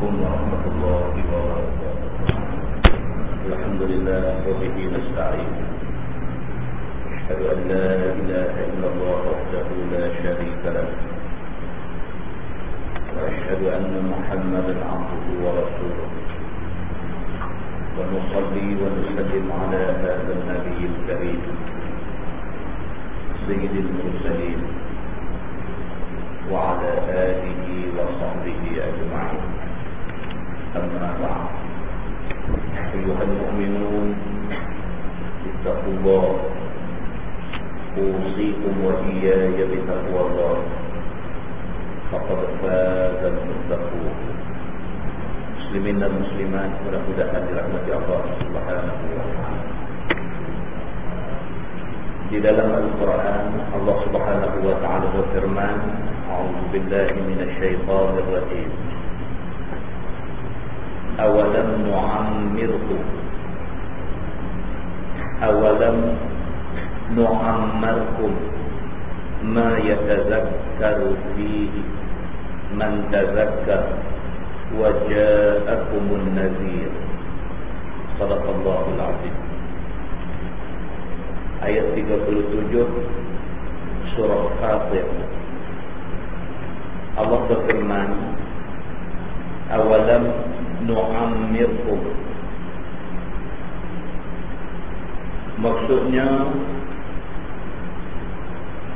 عليكم ورحمة الله وبركاته. الحمد لله وبه نستعين. أشهد أن لا إله إلا الله وحده لا شريك له، وأشهد أن محمدا عبده ورسوله، ونصلي ونسلم على هذا النبي الكريم سيد المرسلين وعلى آله وصحبه أجمعين. أما بعد، أيها المؤمنون اتقوا الله، أوصيكم وإياي بتقوى الله، فقد فاز المتقون. Muslimin dan muslimat, mudah-mudahan dirahmati Allah Subhanahu wa ta'ala. Di dalam Al-Quran Allah Subhanahu wa ta'ala berfirman, A'udzu billahi minasyaitonir rajim. Awalam nu'ammirkum nu'ammarkum ma yatazakkaru fihi man tazakkara wa ja'akumun nadhir. Shadaqallahul azim. Ayat 37 surah Fatir. Allah berfirman, awalam nu'ammirkum. Maksudnya,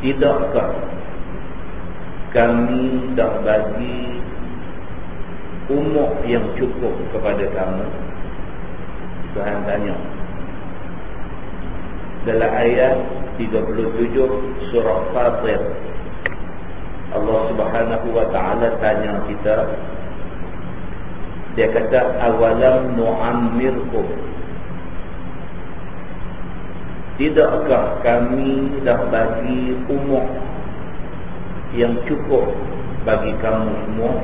tidakkah kami dah bagi umur yang cukup kepada kamu? Tuhan tanya dalam ayat 37 surah Fatir. Allah Subhanahu wa ta'ala tanya kita, dia kata awalam nu'ammirkum, tidakkah kami dah bagi umur yang cukup bagi kamu semua?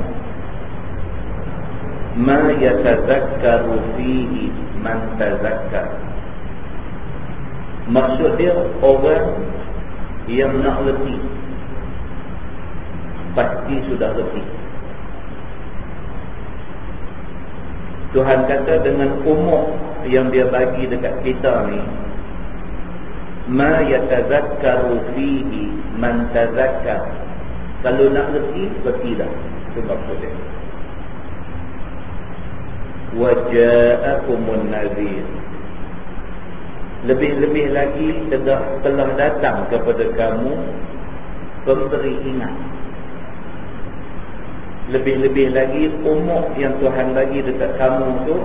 Ma yatazakkaru fihi man tazakkar. Maksud dia, orang yang nak letih pasti sudah letih. Tuhan kata dengan umur yang dia bagi dekat kita ni, ma yatazakkaru fihi man tazakkar. Kalau nak letih, letihlah. Itu maksud dia. Wa ja'akumun nadhir. Lebih-lebih lagi telah datang kepada kamu pemberi ingat. Lebih-lebih lagi umur yang Tuhan bagi dekat kamu tu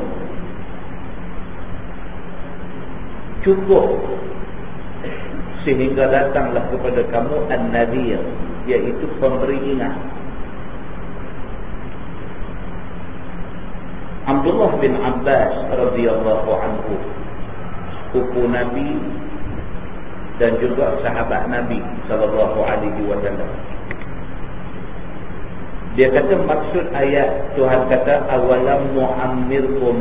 cukup, sehingga datanglah kepada kamu an-nadhir, iaitu pemberi ingat. Abdullah bin Abbas radhiyallahu anhu, sepupu Nabi dan juga sahabat Nabi sallallahu alaihi wasallam, dia kata maksud ayat Tuhan kata awalam nu'ammirkum,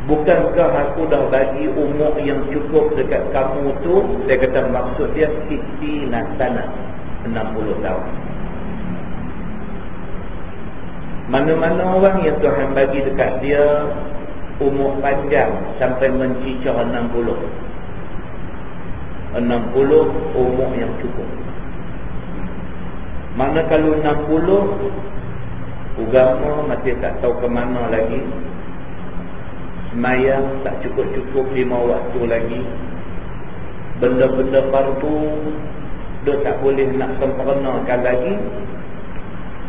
bukankah aku dah bagi umur yang cukup dekat kamu tu? Dia kata maksud dia 60 sana, 60 tahun. Mana-mana orang yang Tuhan bagi dekat dia umur panjang sampai mencicah 60 umur yang cukup. Mana kalau 60 agama masih tak tahu ke mana lagi, semayang tak cukup-cukup 5 waktu lagi, benda-benda fardu dia tak boleh nak sempurnakan lagi,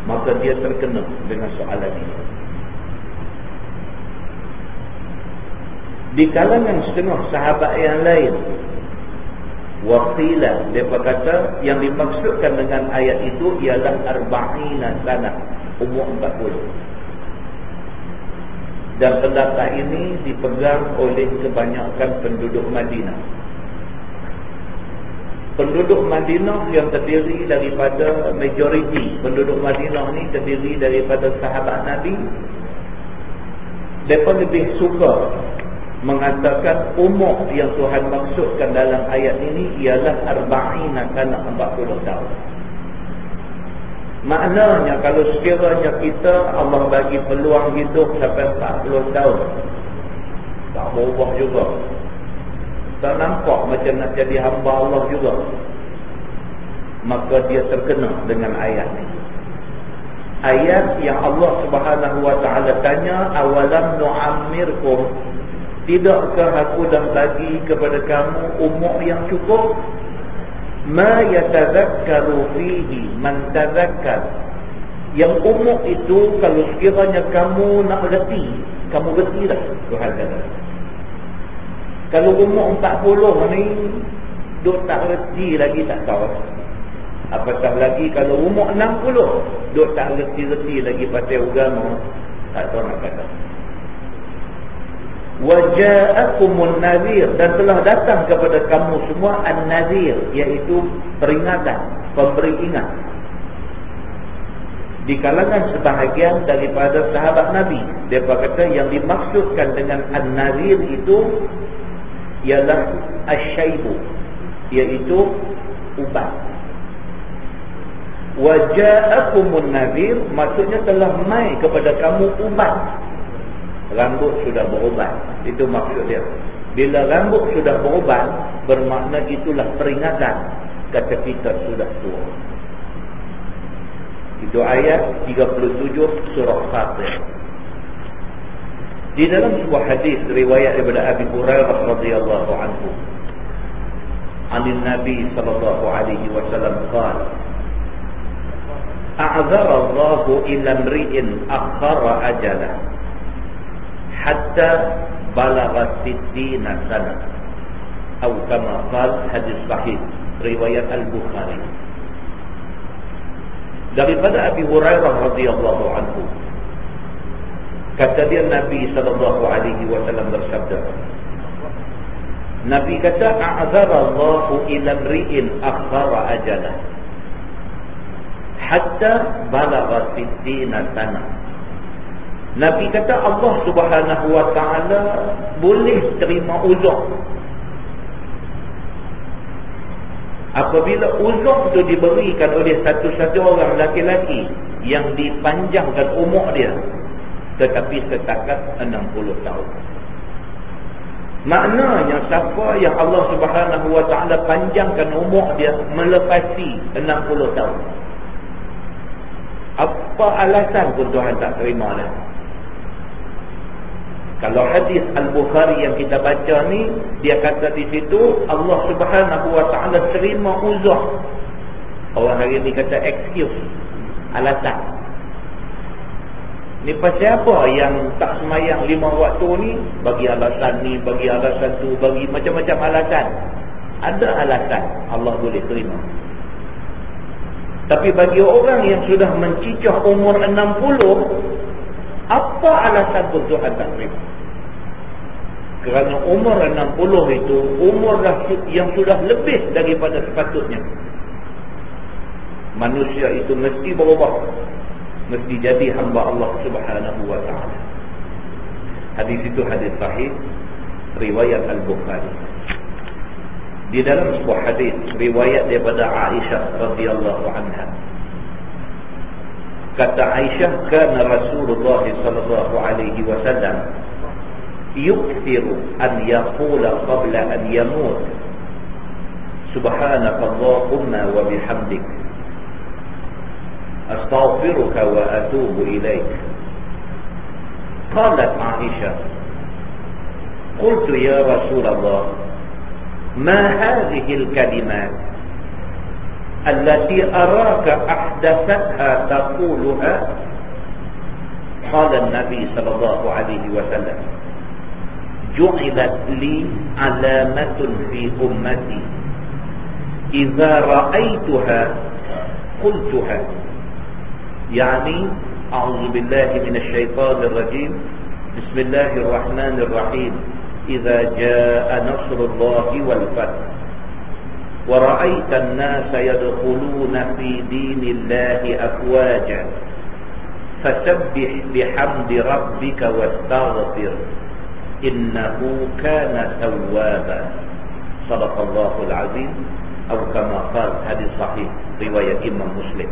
maka dia terkena dengan soalan ini. Di kalangan setengah sahabat yang lain, waqila, dia berkata yang dimaksudkan dengan ayat itu ialah arba'ina sana, umur 40. Dan pendapat ini dipegang oleh kebanyakan penduduk Madinah. Penduduk Madinah yang terdiri daripada majoriti penduduk Madinah ni terdiri daripada sahabat Nabi. Mereka lebih suka mengatakan umur yang Tuhan maksudkan dalam ayat ini ialah arba'ina kana 40 tahun. Maknanya kalau sekiranya kita Allah bagi peluang hidup sampai 40 tahun, tak berubah juga, tak nampak macam nak jadi hamba Allah juga, maka dia terkena dengan ayat ini. Ayat yang Allah Subhanahu wa taala tanya, awalam nu'ammirkum, tidakkah aku dah bagi kepada kamu umur yang cukup? Ma yatazakkaru fihi man tazakkar, yang umur itu kalau sekiranya kamu nak reti, kamu reti dah, Tuhan kata. Kalau umur 40 ni duk tak reti lagi, tak tahu. Apatah lagi kalau umur 60 duk tak reti-reti lagi pasal agama, tak tahu nak kata. Waja'akumun nadhir, dan telah datang kepada kamu semua an-nadhir, iaitu peringatan, pemberi ingat. Di kalangan sebahagian daripada sahabat Nabi, mereka kata yang dimaksudkan dengan an-nadhir itu ialah asyaibu, iaitu ubat. Waja'akumun nadhir maksudnya telah mai kepada kamu ubat. Rambut sudah berubat, itu maksud dia. Bila rambut sudah berubat, bermakna itulah peringatan kata kita sudah tua. Itu ayat 37 surah Fatir. Di dalam sebuah hadis riwayat daripada Abi Hurairah radhiyallahu anhu, anin Nabi sallallahu alaihi wasallam qala, a'dzara Allahu ila imri'in akhara ajalah hatta balagha 60 sana, atau kama qala, hadis sahih riwayat Al-Bukhari. Daripada Abi Hurairah radhiyallahu anhu, kata dia Nabi sallallahu alaihi wasallam bersabda, Nabi kata, a'dzara Allahu ila imri'in akhara ajalah hatta balagha 60 sana. Nabi kata Allah Subhanahu wa ta'ala boleh terima uzur apabila uzur itu diberikan oleh satu-satu orang laki-laki yang dipanjangkan umur dia, tetapi setakat 60 tahun. Maknanya siapa yang Allah Subhanahu wa ta'ala panjangkan umur dia melepasi 60 tahun, apa alasan pun Tuhan tak terima dah. Kalau hadis Al-Bukhari yang kita baca ni, dia kata di situ Allah Subhanahu wa ta'ala terima uzur. Orang hari ni kata excuse, alasan. Ni pasal apa yang tak semayang 5 waktu ni? Bagi alasan ni, bagi alasan tu, bagi macam-macam alasan. Ada alasan Allah boleh terima. Tapi bagi orang yang sudah mencicah umur 60, apa alasan pun Tuhan tak terima. Kerana umur 60 itu umur yang sudah lebih daripada sepatutnya. Manusia itu mesti berubah, mesti jadi hamba Allah Subhanahu wa ta'ala. Hadis itu hadis sahih riwayat Al-Bukhari. Di dalam sebuah hadis riwayat daripada Aisyah radhiyallahu anha, kata Aisyah, kana Rasulullah sallallahu alaihi wasallam yukthiru an yaqula qabla an yamut, subhanakallahumma wa bihamdik, astaghfiruka wa atubu ilaik. Qalat Aisyah, qultu ya Rasulullah, ma hadhihi al-kalimat allati araka ahdathatha taquluha? Qala an-nabi sallallahu alaihi wasallam, ju'ilat li alamatun fi ummati idza ra'aituha qultuha, yani a'udzu billahi minasy syaithanir rajim, bismillahirrahmanirrahim, idza jaa nasrullahi wal fath wa ra'aita an-nasa yadkhuluna fi dinillahi afwaja fasabbih bihamdi rabbika wastaghfir innahu kana tawwaba. Shadaqallahul azim, atau kama qala, hadis sahih riwayat Imam Muslim.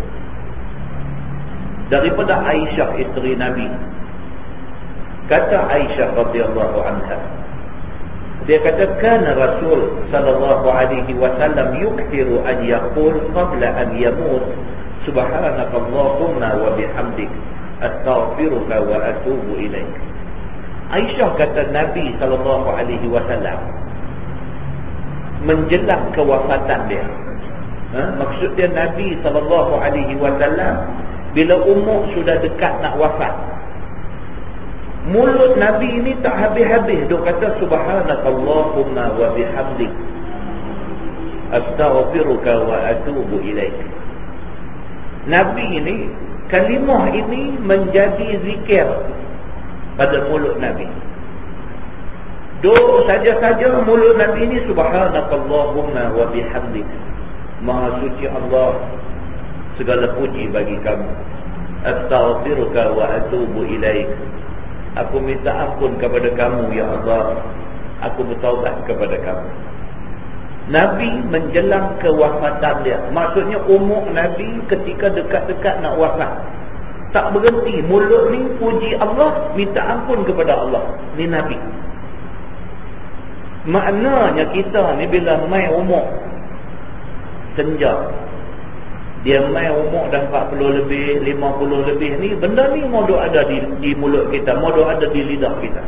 daripada Aisyah isteri Nabi. Kata Aisyah radhiyallahu anha, dia kata kana Rasul sallallahu alaihi wasallam yukthiru an yaqul qabla an yamut subhanakallahumma wa bihamdik astaghfiruka wa atubu ilaik. Aisyah kata Nabi sallallahu alaihi wasallam menjelang kewafatan dia. Maksud dia Nabi sallallahu alaihi wasallam bila umur sudah dekat nak wafat, mulut Nabi ini tak habis-habis dia kata subhanakallahumma wa bihamdik astaghfiruka wa atubu ilaik. Nabi ini, kalimah ini menjadi zikir pada mulut Nabi. Doa saja-saja mulut Nabi ini subhanakallahumma wa bihamdik, maha suci Allah, segala puji bagi kamu. Astaghfiruka wa atubu ilaik, aku minta ampun kepada kamu ya Allah, aku bertaubat kepada kamu. Nabi menjelang kewafatan dia, maksudnya umur Nabi ketika dekat-dekat nak wafat, tak berhenti mulut ni puji Allah, minta ampun kepada Allah. Ni Nabi. Maknanya kita ni bila mai umur senja, dia mai umur dah 40 lebih, 50 lebih ni, benda ni mau ada di mulut kita, mau ada di lidah kita.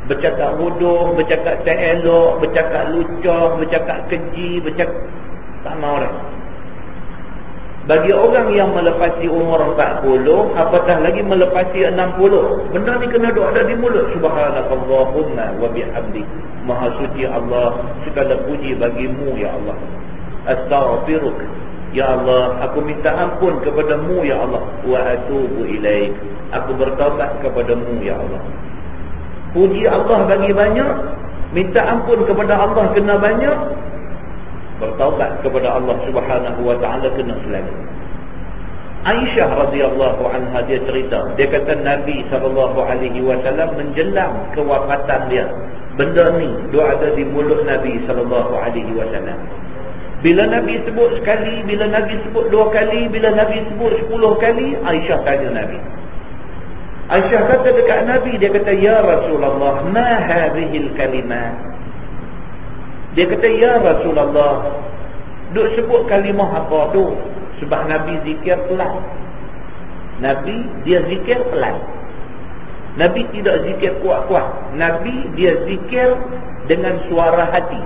Bercakap bodoh, bercakap tak elok, bercakap lucah, bercakap keji, bercakap tak mau orang. Bagi orang yang melepasi umur 40, apatah lagi melepasi 60, benda ni kena ada di mulut. Subhanakallahumma wa bihamdik, maha suci Allah, segala puji bagimu ya Allah. Astaghfiruk, ya Allah, aku minta ampun kepadamu ya Allah. Wa atubu ilaik, aku bertaubat kepadamu ya Allah. Puji Allah bagi banyak, minta ampun kepada Allah kena banyak, bertaubat kepada Allah Subhanahu wa taala kena selagi. Aisyah radhiyallahu anha dia cerita, dia kata Nabi sallallahu alaihi wasallam menjelang kewafatan dia, benda ni dia ada di mulut Nabi sallallahu alaihi wasallam. Bila Nabi sebut sekali, bila Nabi sebut 2 kali, bila Nabi sebut 10 kali, Aisyah tanya Nabi. Aisyah kata dekat Nabi, dia kata ya Rasulullah, ma hadhil kalimat. Dia kata ya Rasulullah, duk sebut kalimah apa tu? Sebab Nabi zikir pelan. Nabi dia zikir pelan. Nabi tidak zikir kuat-kuat. Nabi dia zikir dengan suara hati.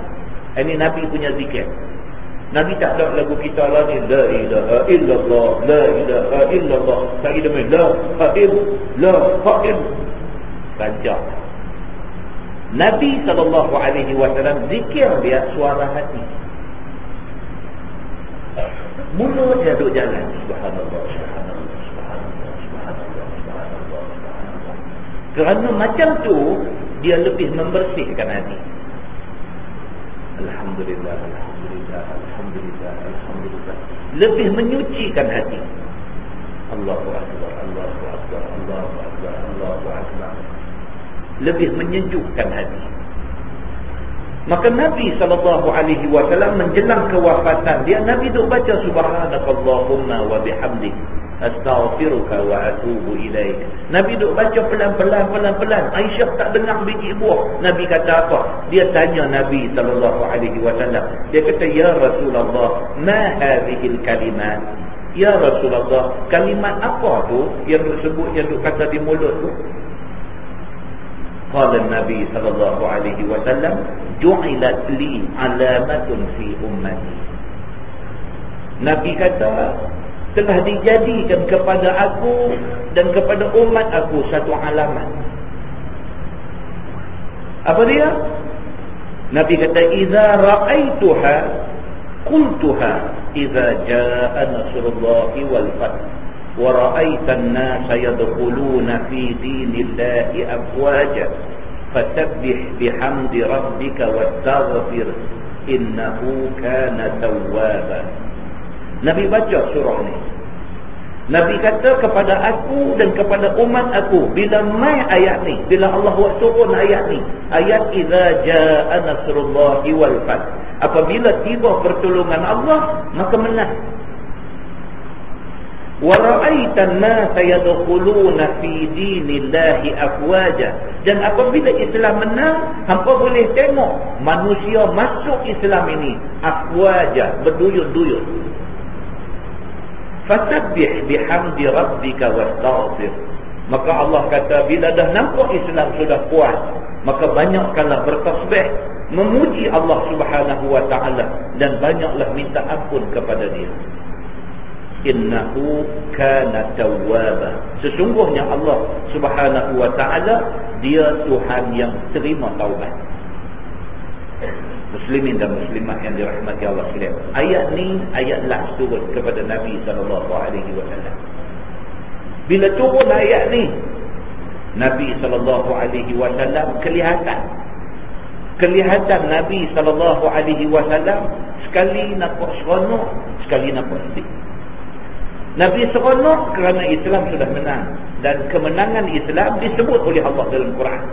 Ini Nabi punya zikir. Nabi tak ada lagu kita lah ni, la ilaha illallah, la ilaha illallah, tak ada main la hail, la hail. Lancar. Nabi SAW zikir dia suara hati. Mulut dia duduk jalan, subhanallah, subhanallah, subhanallah, subhanallah, subhanallah, subhanallah. Kerana macam tu dia lebih membersihkan hati. Alhamdulillah, alhamdulillah, alhamdulillah, alhamdulillah. Lebih menyucikan hati. Allahu akbar, Allahu akbar, Allahu akbar, Allahu akbar. Lebih menyejukkan hati. Maka Nabi SAW menjelang kewafatan dia, Nabi duk baca subhanakallahumma wa bihamdik astaghfiruka wa atubu ilaik. Nabi duk baca pelan-pelan. Aisyah tak dengar biji buah. Nabi kata apa? Dia tanya Nabi SAW. Dia kata ya Rasulullah, ma hadhil kalimat. Ya Rasulullah, kalimat apa tu yang duk sebut, yang duk kata di mulut tu? Qala Nabi SAW, ju'ilat li alamatun fi ummati. Nabi kata, telah dijadikan kepada aku dan kepada umat aku satu alamat. Apa dia? Nabi kata, idza ra'aituha qultuha idza jaa nasrullahi wal fath wa ra'aitan nasa yadkhuluna fi dinillahi afwaja fasabbih bihamdi rabbika wastaghfir innahu kana tawwaba. Nabi baca surah ni. Nabi kata kepada aku dan kepada umat aku, bila mai ayat ni, bila Allah buat turun ayat ni, ayat idza jaa nasrullahi wal fath, apabila tiba pertolongan Allah maka menang. wa ra'aitan nasa yadkhuluna fi dinillahi afwaja, dan apabila Islam menang, hampa boleh tengok manusia masuk Islam ini afwaja, berduyun-duyun. Fasabbih bihamdi rabbika wastaghfir. Maka Allah kata, bila dah nampak Islam sudah puas, maka banyakkanlah bertasbih, memuji Allah Subhanahu wa taala, dan banyaklah minta ampun kepada Dia. Innahu kana tawwaba. Sesungguhnya Allah Subhanahu wa taala, Dia Tuhan yang terima taubat. Muslimin dan muslimat yang dirahmati Allah sekalian, ayat ni ayat last turun kepada Nabi sallallahu alaihi wasallam. Bila turun ayat ni, Nabi sallallahu alaihi wasallam kelihatan Nabi sallallahu alaihi wasallam sekali nampak seronok, sekali nampak sedih. Nabi seronok kerana Islam sudah menang, dan kemenangan Islam disebut oleh Allah dalam Quran.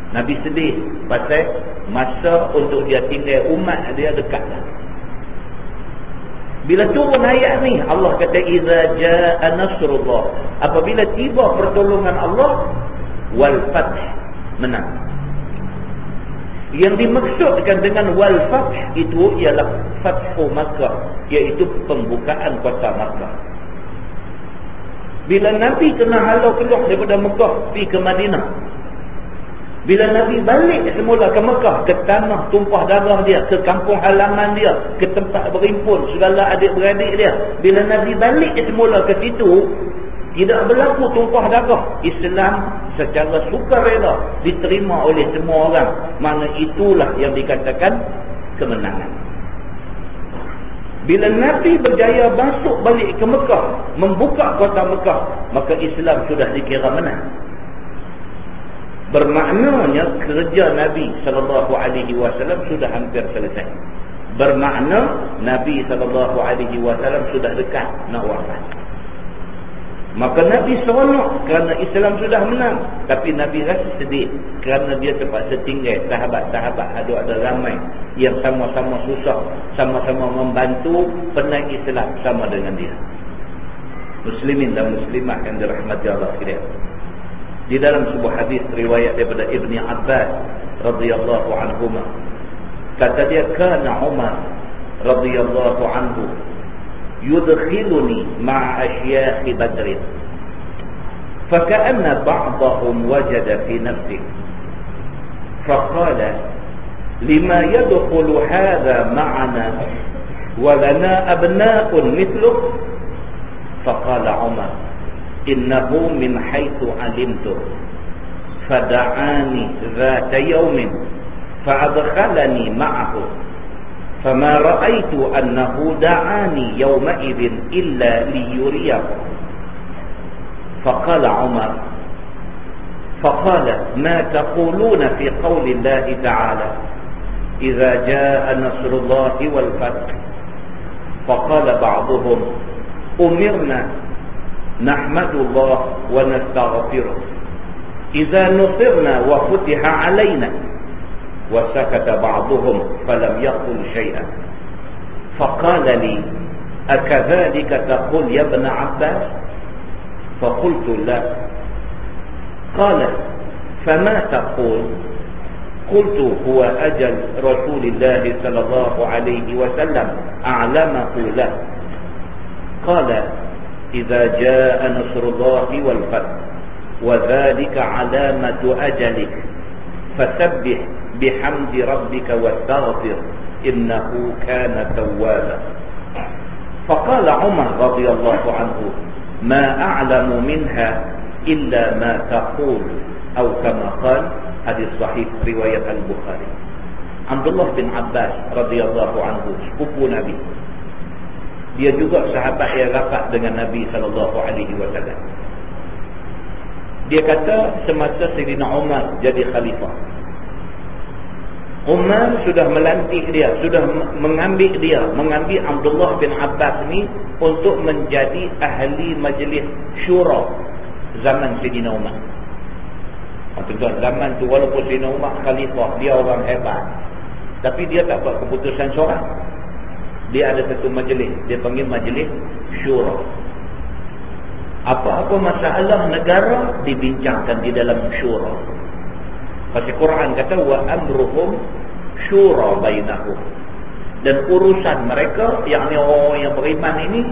Nabi sedih pasal masa untuk dia tinggal umat dia dekat dah. Bila turun ayat ni, Allah kata idza jaa nasrullah, apabila tiba pertolongan Allah, wal fath, menang. Yang dimaksudkan dengan wal fath itu ialah Fathu Makkah, iaitu pembukaan kota Makkah. Bila Nabi kena halau keluar daripada Mekah pergi ke Madinah, bila Nabi balik semula ke Mekah, ke tanah tumpah darah dia, ke kampung halaman dia, ke tempat berimpun segala adik-beradik dia, bila Nabi balik semula ke situ, tidak berlaku tumpah darah. Islam secara sukarela diterima oleh semua orang. Mana itulah yang dikatakan kemenangan. Bila Nabi berjaya masuk balik ke Mekah, membuka kota Mekah, maka Islam sudah dikira menang. Bermaknanya kerja Nabi SAW sudah hampir selesai. Bermakna Nabi SAW sudah dekat nak wafat. Maka Nabi seronok kerana Islam sudah menang, tapi Nabi rasa sedih kerana dia terpaksa tinggal sahabat-sahabat ada ramai yang sama-sama susah, sama-sama membantu penaik Islam sama dengan dia. Muslimin dan muslimat yang dirahmati Allah sekalian, di dalam sebuah hadis riwayat daripada Ibni Abbas radhiyallahu anhuma, kata dia, kana Umar radhiyallahu anhu yudkhiluni ma'a asyaikh Badr, faka'anna ba'dahum wajada fi nafsihi faqala lima yadkhulu hadha ma'ana wa lana abna'un mithluk. Faqala Umar, innahu min haitsu alimtu, fada'ani dhata yawmin fa'adkhalani ma'ahu, fama ra'aitu annahu da'ani yawma idhin illa liyuriyahu. Faqala Umar, faqala ma taquluna fi qawli Allah ta'ala idza jaa nasrullahi wal fath. Faqala ba'duhum, umirna nahmadullah wa nastaghfiruh idza nusirna wa futiha alaina. وسكت بعضهم فلم يقل شيئا. فقال لي أكذلك تقول يا ابن عباس؟ فقلت لا. قال فما تقول؟ قلت هو أجل رسول الله صلى الله عليه وسلم أعلمه له. قال إذا جاء نصر الله والفتح وذلك علامة أجلك فسبح بحمد ربك واستغفر إنه كان توابا. فقال عمر رضي الله عنه ما أعلم منها إلا ما تقول، أو كما قال. Hadis sahih riwayat Al-Bukhari. Abdullah bin Abbas radhiyallahu anhu, sepupu Nabi, dia juga sahabat yang rapat dengan Nabi SAW. Dia kata semasa Sayyidina Umar jadi khalifah, Umar sudah melantik dia, sudah mengambil Abdullah bin Abbas ni untuk menjadi ahli majlis syura zaman Sayyidina Umar. Tuan, zaman tu walaupun Sayyidina Umar khalifah, dia orang hebat, tapi dia tak buat keputusan seorang. Dia ada satu majlis, dia panggil majlis syura. Apa-apa masalah negara dibincangkan di dalam syura. Pasal Quran kata wa amruhum syura bainahum. Dan urusan mereka, yakni orang yang beriman ini,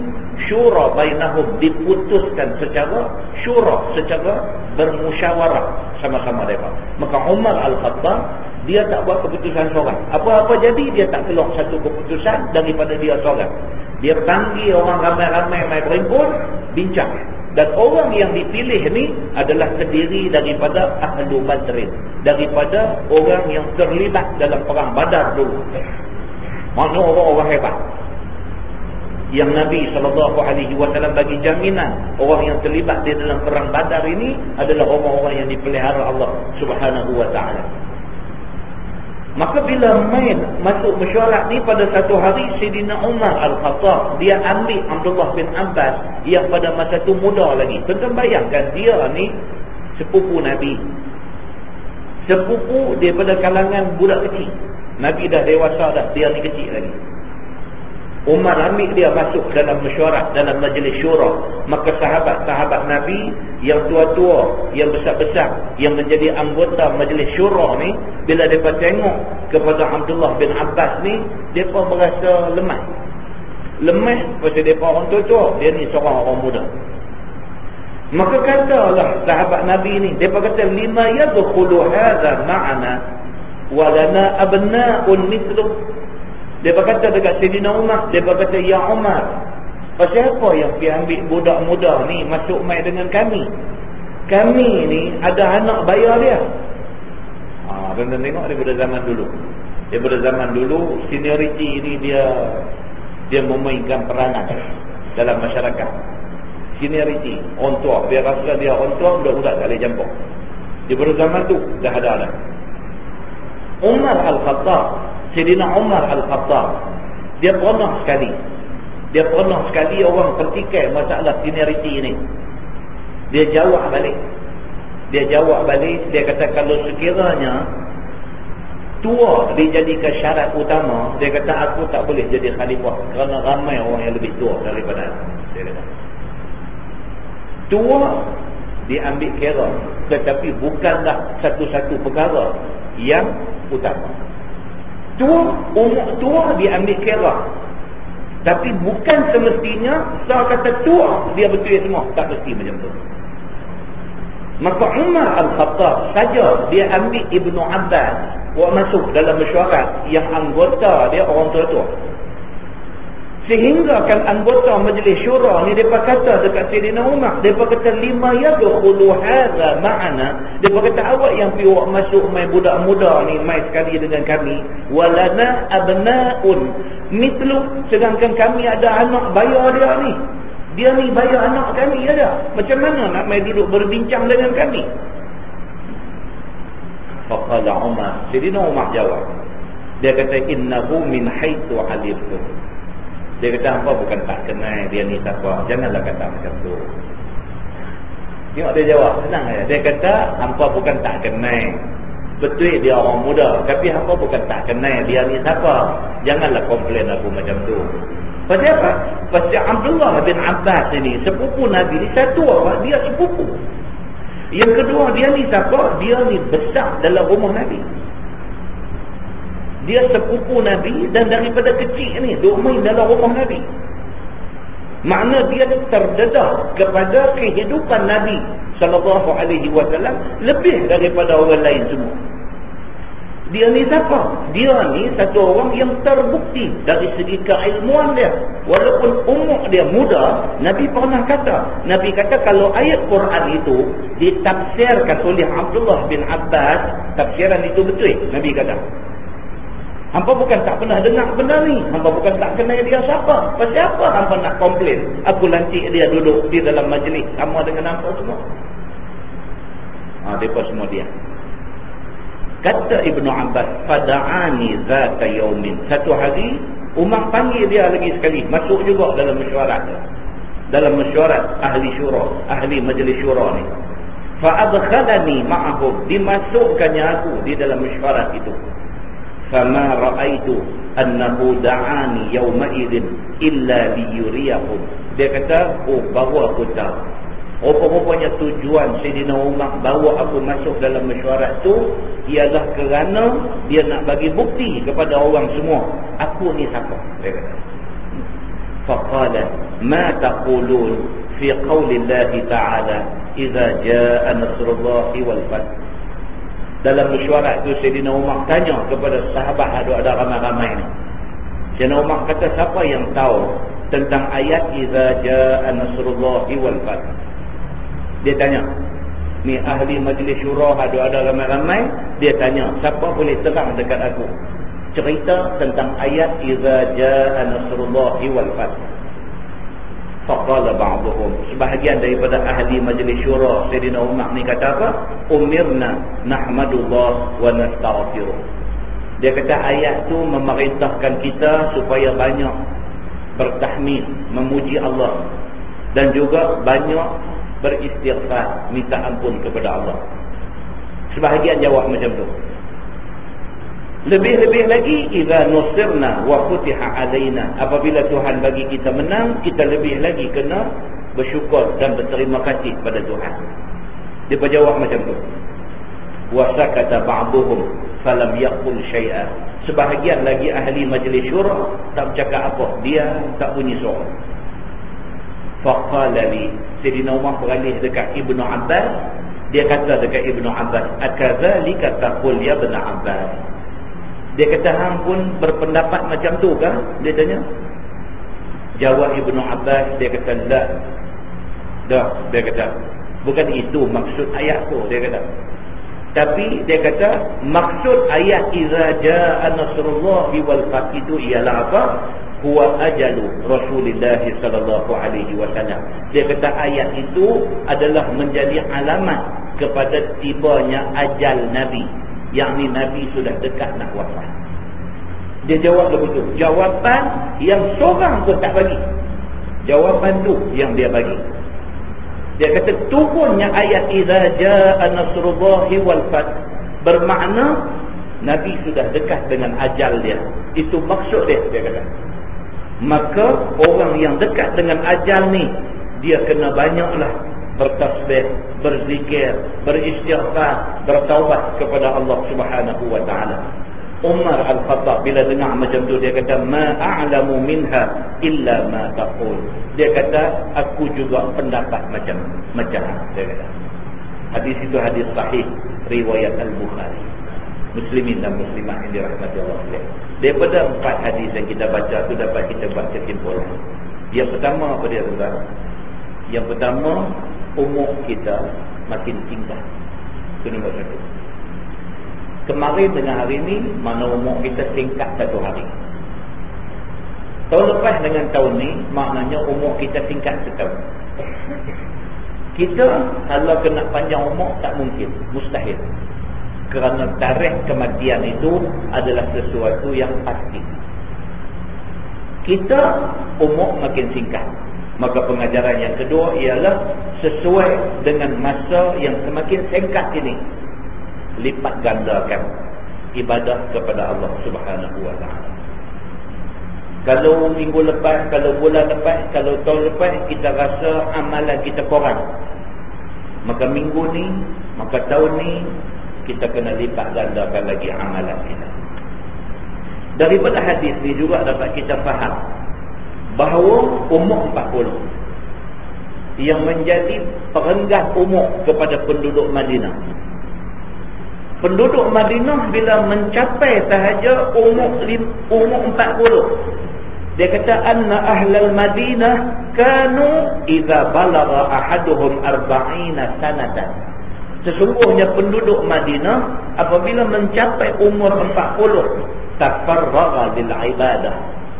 syura bainahum, diputuskan secara syura, secara bermusyawarah sama-sama mereka. Maka Umar Al-Khattab, dia tak buat keputusan seorang. Apa-apa jadi, dia tak keluar satu keputusan daripada dia seorang. Dia panggil orang ramai-ramai mai berhimpun, bincang. Dan orang yang dipilih ni adalah terdiri daripada Ahlu Badrin, daripada orang yang terlibat dalam perang Badar dulu. Maknanya orang-orang hebat yang Nabi SAW bagi jaminan orang yang terlibat di dalam perang Badar ini adalah orang-orang yang dipelihara Allah Subhanahu wa ta'ala. Maka bila main masuk mesyuarat ni, pada satu hari Sayyidina Umar Al-Khattab, dia ambil Abdullah bin Abbas yang pada masa tu muda lagi. Tuan-tuan bayangkan, dia ni sepupu Nabi, sepupu daripada kalangan budak kecil. Nabi dah dewasa dah, dia ni kecil lagi. Umar ambil dia masuk dalam mesyuarat, dalam majlis syura. Maka sahabat-sahabat Nabi yang tua-tua, yang besar-besar, yang menjadi anggota majlis syura ni, bila mereka tengok kepada Abdullah bin Abbas ni, mereka berasa lemah. Lemah pasal mereka orang tua-tua, dia ni seorang orang muda. Maka katalah sahabat Nabi ni, mereka kata, lima yadkhulu hadha ma'ana wa lana abna'un mithluh. Dia berkata dekat Sayyidina Umar, dia berkata, ya Umar, pasal apa yang pergi ambil budak muda ni masuk mai dengan kami? Kami ni ada anak bayar dia. Tuan-tuan tengok daripada zaman dulu. Daripada zaman dulu, seniority ni dia memainkan peranan dalam masyarakat. Seniority, orang tua, dia rasa dia orang tua, budak-budak tak boleh campur. Daripada zaman tu dah ada. Umar Al-Khattab, Sayyidina Umar Al-Khattab, dia pernah sekali orang pertikai masalah seniority ni. Dia jawab balik, dia kata kalau sekiranya tua dijadikan syarat utama, dia kata aku tak boleh jadi khalifah kerana ramai orang yang lebih tua daripada aku. Dia kata tua diambil kira, tetapi bukanlah satu-satu perkara yang utama. Umur tua diambil kira, tapi bukan semestinya saya kata tua dia betul semua, tak mesti macam tu. Maka Umar Al-Khattab saja dia ambil Ibnu Abbas buat masuk dalam mesyuarat yang anggota dia orang tua-tua, sehingga kan anggota majlis syura ni depa kata dekat Sayyidina Umar, depa kata lima yadkhulu hadha ma'ana, depa kata awak yang pi awak masuk mai budak muda ni mai sekali dengan kami, walana abnaun mithlu, sedangkan kami ada anak bayar dia ni bayar anak kami ada. Macam mana nak mai duduk berbincang dengan kami? Faqala Umar, Sayyidina Umar jawab, dia kata innahu min haitsu alimtum. Dia kata hampa bukan tak kenal dia ni siapa, janganlah kata macam tu. Tengok dia jawab, senang aja. Dia kata hampa bukan tak kenal, betul dia orang muda, tapi hampa bukan tak kenal dia ni siapa, janganlah komplain aku macam tu. Pasal apa? Pasal Abdullah bin Abbas ini sepupu Nabi ni, satu orang dia sepupu, yang kedua dia ni siapa, dia ni besar dalam rumah Nabi. Dia sepupu Nabi dan daripada kecil ni duk main dalam rumah Nabi. Makna dia terdedah kepada kehidupan Nabi SAW lebih daripada orang lain semua. Dia ni siapa? Dia ni satu orang yang terbukti dari segi keilmuan dia. Walaupun umur dia muda, Nabi pernah kata, Nabi kata kalau ayat Quran itu ditafsirkan oleh Abdullah bin Abbas, tafsiran itu betul. Nabi kata, hampa bukan tak pernah dengar benda ni, hampa bukan tak kenal dia siapa. Pasal apa hampa nak komplain aku lantik dia duduk di dalam majlis sama dengan hampa semua? Mereka semua dia. Kata Ibnu Abbas, fada'ani zata yaumin, satu hari Umar panggil dia lagi sekali masuk juga dalam mesyuarat, dalam mesyuarat ahli syura, ahli majlis syura ni. Fa'adkhalani ma'ahum, dimasukkannya aku di dalam mesyuarat itu. Fama ra'aitu annahu da'ani yawma idzin illa liyuriyahum. Dia kata, baru aku tahu Rupa-rupanya tujuan Sayyidina Umar bawa aku masuk dalam mesyuarat tu ialah kerana dia nak bagi bukti kepada orang semua, aku ni siapa, dia kata. Faqala ma taqulun fi qaulillahi ta'ala idza jaa nasrullahi wal fath. Dalam mesyuarat tu Sayyidina Umar tanya kepada sahabat, ada ramai-ramai ni. Sayyidina Umar kata, siapa yang tahu tentang ayat idza jaa nasrullahi wal fath? Dia tanya, ni ahli majlis syura, ada ramai-ramai. Dia tanya, siapa boleh terang dekat aku cerita tentang ayat idza jaa nasrullahi wal fath? Faqala ba'dhum, sebahagian daripada ahli majlis syura Sayyidina Umar ni kata apa? Umirna nahmadullah wa nastaghfiruh. Dia kata ayat tu memerintahkan kita supaya banyak bertahmid, memuji Allah, dan juga banyak beristighfar, minta ampun kepada Allah. Sebahagian jawab macam tu. Lebih-lebih lagi, idza nusirna wa futiha alaina, apabila Tuhan bagi kita menang, kita lebih lagi kena bersyukur dan berterima kasih pada Tuhan. Dia berjawab macam tu. Wa sakata ba'dhum falam yaqul syai'a. Sebahagian lagi ahli majlis syura tak bercakap apa, dia tak bunyi suara. Faqala li, Sayyidina Umar beralih dekat Ibnu Abbas. Dia kata dekat Ibnu Abbas, akadzalika taqul ya Ibnu Abbas? Dia kata, hang pun berpendapat macam tu kah? Dia tanya. Jawab Ibnu Abbas, dia kata, dah, dia kata, bukan itu maksud ayat tu, dia kata. Tapi dia kata, maksud ayat idza jaa nasrullahi wal fath itu ialah apa? Huwa ajalu Rasulullah sallallahu alaihi wasallam. Dia kata ayat itu adalah menjadi alamat kepada tibanya ajal Nabi, yakni Nabi sudah dekat nak wafat. Dia jawab begitu. Jawapan yang seorang pun tak bagi. Jawapan tu yang dia bagi. Dia kata turunnya ayat idza jaa nasrullahi wal fath bermakna Nabi sudah dekat dengan ajal dia. Itu maksud dia kata. Maka orang yang dekat dengan ajal ni, dia kena banyaklah bertasbih, berzikir, beristighfar, bertaubat kepada Allah Subhanahu wa taala. Umar Al-Khattab bila dengar macam tu, dia kata, ma a'lamu minha illa ma taqul. Dia kata, aku juga pendapat macam dia kata. Hadis itu hadis sahih riwayat Al-Bukhari. Muslimin dan muslimat yang dirahmati Allah sekalian. Daripada 4 hadis yang kita baca tu dapat kita buat kesimpulan. Yang pertama apa dia tuan? Yang pertama, umur kita makin tinggal. Itu nombor 1. Kemarin dengan hari ni, mana umur kita singkat 1 hari. Tahun lepas dengan tahun ni, maknanya umur kita singkat 1 tahun. Kita kalau kena panjang umur tak mungkin, mustahil. Kerana tarikh kematian itu adalah sesuatu yang pasti. Kita umur makin singkat. Maka pengajaran yang kedua ialah sesuai dengan masa yang semakin singkat ini, lipat gandakan ibadah kepada Allah Subhanahu wa taala. Kalau minggu lepas, kalau bulan lepas, kalau tahun lepas kita rasa amalan kita kurang, maka minggu ni, maka tahun ni kita kena lipat gandakan lagi amalan kita. Daripada hadis ni juga dapat kita faham bahawa umur 40 yang menjadi perenggah umur kepada penduduk Madinah. Penduduk Madinah bila mencapai sahaja umur 40, dia kata anna ahlal Madinah kanu idza balagha ahaduhum 40 sanatan. Sesungguhnya penduduk Madinah apabila mencapai umur 40, tafarragha lil ibadah.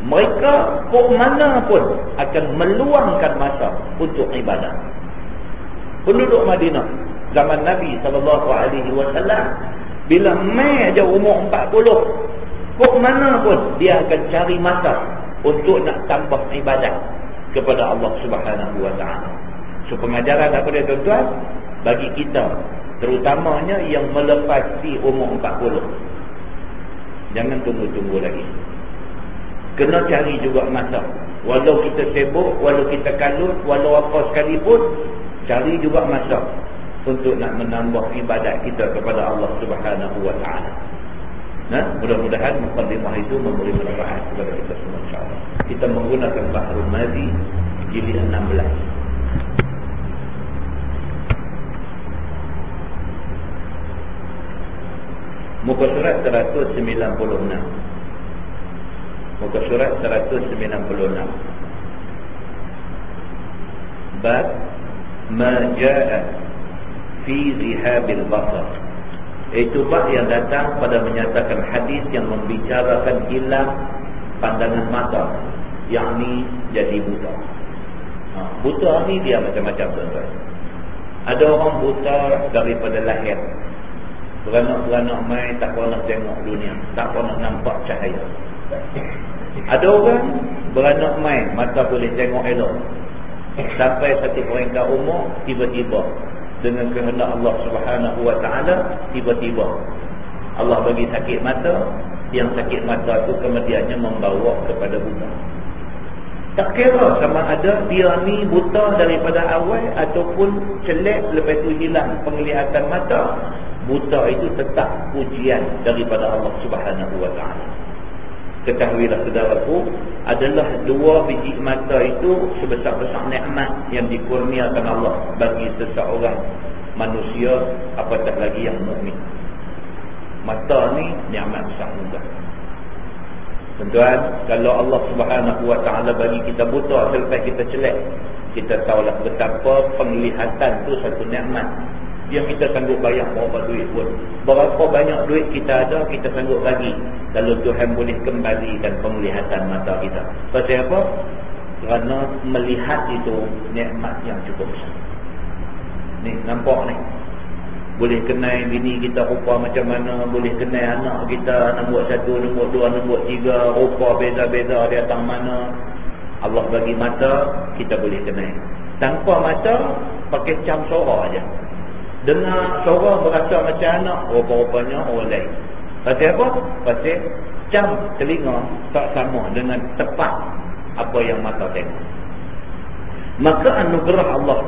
Mereka kok mana pun akan meluangkan masa untuk ibadah. Penduduk Madinah zaman Nabi SAW, bila mai aja umur 40, kok mana pun dia akan cari masa untuk nak tambah ibadah kepada Allah Subhanahu wa taala. So pengajaran apa dia tuan-tuan? Bagi kita, terutamanya yang melepasi umur 40, jangan tunggu-tunggu lagi. Kena cari juga masa. Walau kita sibuk, walau kita kalut, walau apa sekalipun, cari juga masa untuk nak menambah ibadat kita kepada Allah Subhanahu wa taala. Nah, mudah-mudahan mukadimah itu memberi manfaat kepada kita semua insya-Allah. Kita menggunakan Bahrul Madi jilid 16. Muka surat 196. Muka surat 196. Bab ma jaa fi zihabil basar. Itu bab yang datang pada menyatakan hadis yang membicarakan hilang pandangan mata, yakni jadi buta. Buta ni dia macam-macam tuan-tuan. Ada orang buta daripada lahir, beranak-beranak main tak pernah tengok dunia, tak pernah nampak cahaya. Ada orang beranak main, mata boleh tengok elok, sampai satu peringkat umur, tiba-tiba dengan kehendak Allah Subhanahu wa taala, tiba-tiba Allah bagi sakit mata. Yang sakit mata itu kemudiannya membawa kepada buta. Tak kira sama ada dia ni buta daripada awal ataupun celek lepas tu hilang penglihatan mata, buta itu tetap ujian daripada Allah Subhanahu wa taala. Ketahuilah saudaraku, adalah dua biji mata itu sebesar-besar nikmat yang dikurniakan Allah bagi seseorang manusia, apatah lagi yang mukmin. Mata ni nikmat besar juga. Tuan-tuan, kalau Allah Subhanahu wa taala bagi kita buta selepas kita celek, kita tahulah betapa penglihatan tu satu nikmat yang kita sanggup bayar berapa duit pun. Berapa banyak duit kita ada, kita sanggup bagi kalau Tuhan boleh kembalikan penglihatan mata kita. Pasal apa? Kerana melihat itu nikmat yang cukup besar. Ni, nampak ni. Boleh kenal bini kita rupa macam mana, boleh kenal anak kita nombor 1, nombor 2, nombor 3, rupa beza-beza di atas mana. Allah bagi mata, kita boleh kenal. Tanpa mata, pakai cam suara aja. Dengar suara berasa macam anak, rupa-rupanya orang lain. Pasal apa? Pasal cam telinga tak sama dengan tepat apa yang mata tengok. Maka anugerah Allah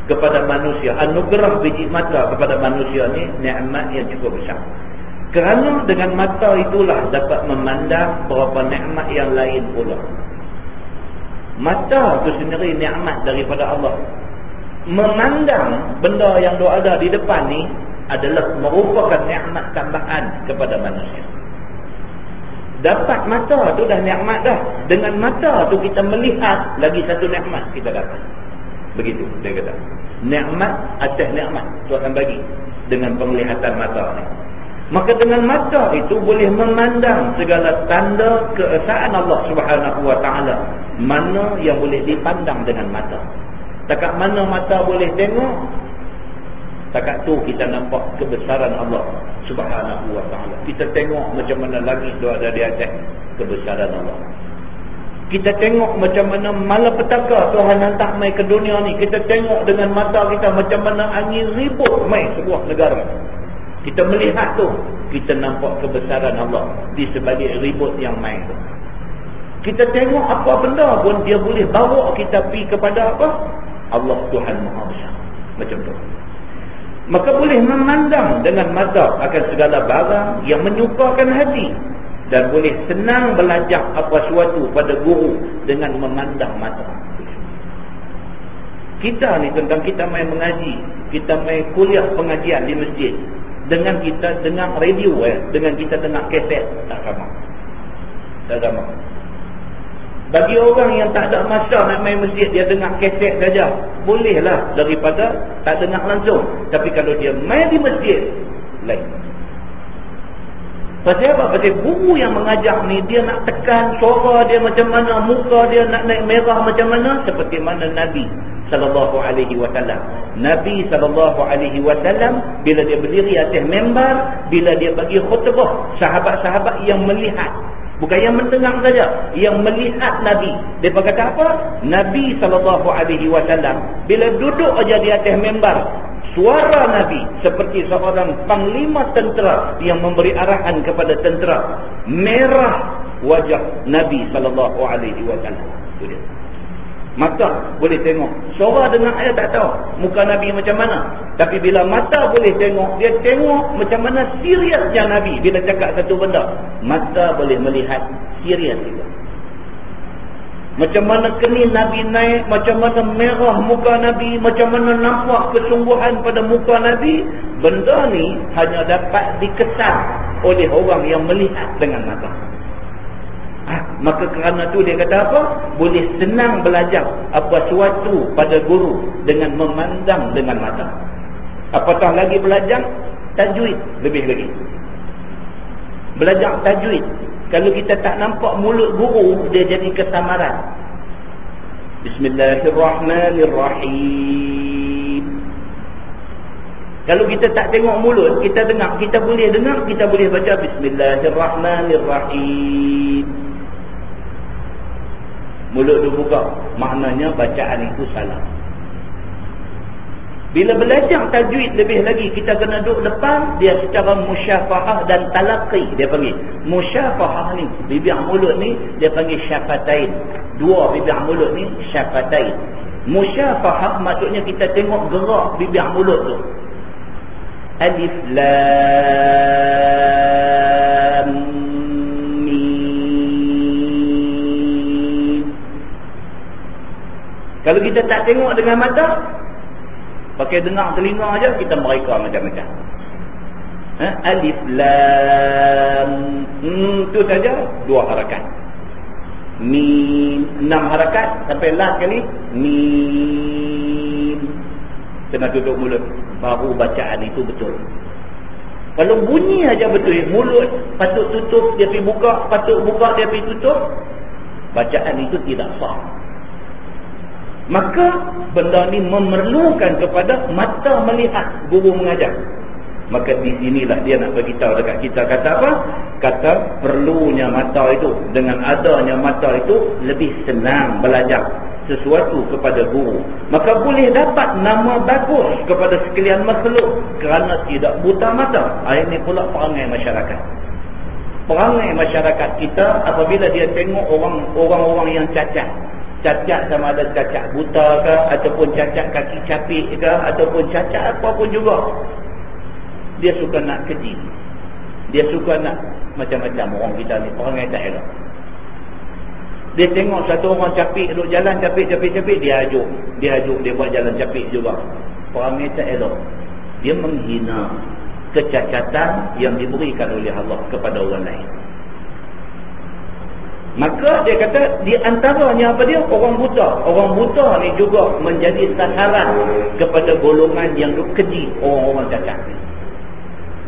kepada manusia, anugerah biji mata kepada manusia ni nikmat yang cukup besar. Kerana dengan mata itulah dapat memandang beberapa nikmat yang lain pula. Mata itu sendiri nikmat daripada Allah. Memandang benda yang ada di depan ni adalah merupakan nikmat tambahan kepada manusia. Dapat mata tu dah nikmat dah. Dengan mata tu kita melihat lagi satu nikmat kita dapat. Begitu dia kata. Nikmat atas nikmat Tuhan bagi dengan penglihatan mata ni. Maka dengan mata itu boleh memandang segala tanda keesaan Allah Subhanahu wa taala. Mana yang boleh dipandang dengan mata. Takat mana mata boleh tengok, takat tu kita nampak kebesaran Allah Subhanahu wa taala. Kita tengok macam mana langit tu ada di atas, kebesaran Allah. Kita tengok macam mana malapetaka Tuhan hantar mai ke dunia ni. Kita tengok dengan mata kita macam mana angin ribut mai sebuah negara. Kita melihat tu, kita nampak kebesaran Allah di sebalik ribut yang mai tu. Kita tengok apa benda pun dia boleh bawa kita pergi kepada apa? Allah Tuhan Maha Besar. Macam tu. Maka boleh memandang dengan mata akan segala barang yang menyukakan hati. Dan boleh senang belajar apa suatu pada guru dengan memandang mata. Kita ni tentang kita main mengaji, kita main kuliah pengajian di masjid, dengan kita dengar radio, dengan kita dengar kaset, tak sama. Tak sama. Bagi orang yang tak ada masa nak main masjid, dia dengar kaset saja, bolehlah daripada tak dengar langsung. Tapi kalau dia main di masjid, lain. Pasal apa? Pasal guru yang mengajar ni, dia nak tekan suara dia macam mana, muka dia nak naik merah macam mana, seperti mana Nabi sallallahu alaihi wasallam. Nabi sallallahu alaihi wasallam bila dia berdiri atas mimbar, bila dia bagi khutbah, sahabat-sahabat yang melihat, bukan yang mendengar saja, yang melihat Nabi. Dia kata apa? Nabi sallallahu alaihi wasallam bila duduk aja di atas mimbar, suara Nabi seperti seorang panglima tentera yang memberi arahan kepada tentera. Merah wajah Nabi sallallahu alaihi wasallam. Itu dia. Mata boleh tengok. Suara dengar aja tak tahu muka Nabi macam mana. Tapi bila mata boleh tengok, dia tengok macam mana seriusnya Nabi bila cakap satu benda. Mata boleh melihat serius juga. Macam mana kening Nabi naik, macam mana merah muka Nabi, macam mana nampak kesungguhan pada muka Nabi. Benda ni hanya dapat dikesan oleh orang yang melihat dengan mata. Maka kerana tu dia kata apa? Boleh senang belajar apa suatu pada guru dengan memandang dengan mata. Apatah lagi belajar tajwid lebih lagi. Belajar tajwid. Kalau kita tak nampak mulut guru, dia jadi kesamaran. Bismillahirrahmanirrahim. Kalau kita tak tengok mulut, kita dengar, kita boleh baca Bismillahirrahmanirrahim. Mulut tu buka, maknanya bacaan itu salah. Bila belajar tajwid lebih lagi, kita kena duduk depan dia secara musyafahah dan talaqi. Dia panggil musyafahah ni, bibir mulut ni dia panggil syafatain. Dua bibir mulut ni syafatain. Musyafahah maksudnya kita tengok gerak bibir mulut tu. Alif lam mim. Kalau kita tak tengok dengan mata, pakai dengar telinga aja, kita mereka macam-macam. Alif lam tu saja 2 harakat. Mim 6 harakat sampai last kali mim. Kena tutup mulut, baru bacaan itu betul. Kalau bunyi aja betul, mulut patut tutup dia pergi buka, patut buka dia pergi tutup, bacaan itu tidak sah. Maka benda ni memerlukan kepada mata melihat guru mengajar. Maka di sinilah dia nak beritahu dekat kita, kata apa? Kata perlunya mata itu. Dengan adanya mata itu lebih senang belajar sesuatu kepada guru. Maka boleh dapat nama bagus kepada sekalian makhluk kerana tidak buta mata. Ini pula perangai masyarakat. Perangai masyarakat kita apabila dia tengok orang-orang yang cacat. Cacat sama ada cacat buta ke, ataupun cacat kaki capik ke, ataupun cacat apapun juga, dia suka nak keji, dia suka nak macam-macam. Orang kita ni perangai tak elok. Dia tengok satu orang capik duduk jalan capik, dia ajuk, dia buat jalan capik juga. Perangai tak elok. Dia menghina kecacatan yang diberikan oleh Allah kepada orang lain. Maka dia kata di antaranya apa dia? Orang buta. Orang buta ni juga menjadi sasaran kepada golongan yang keji orang-orang cacat.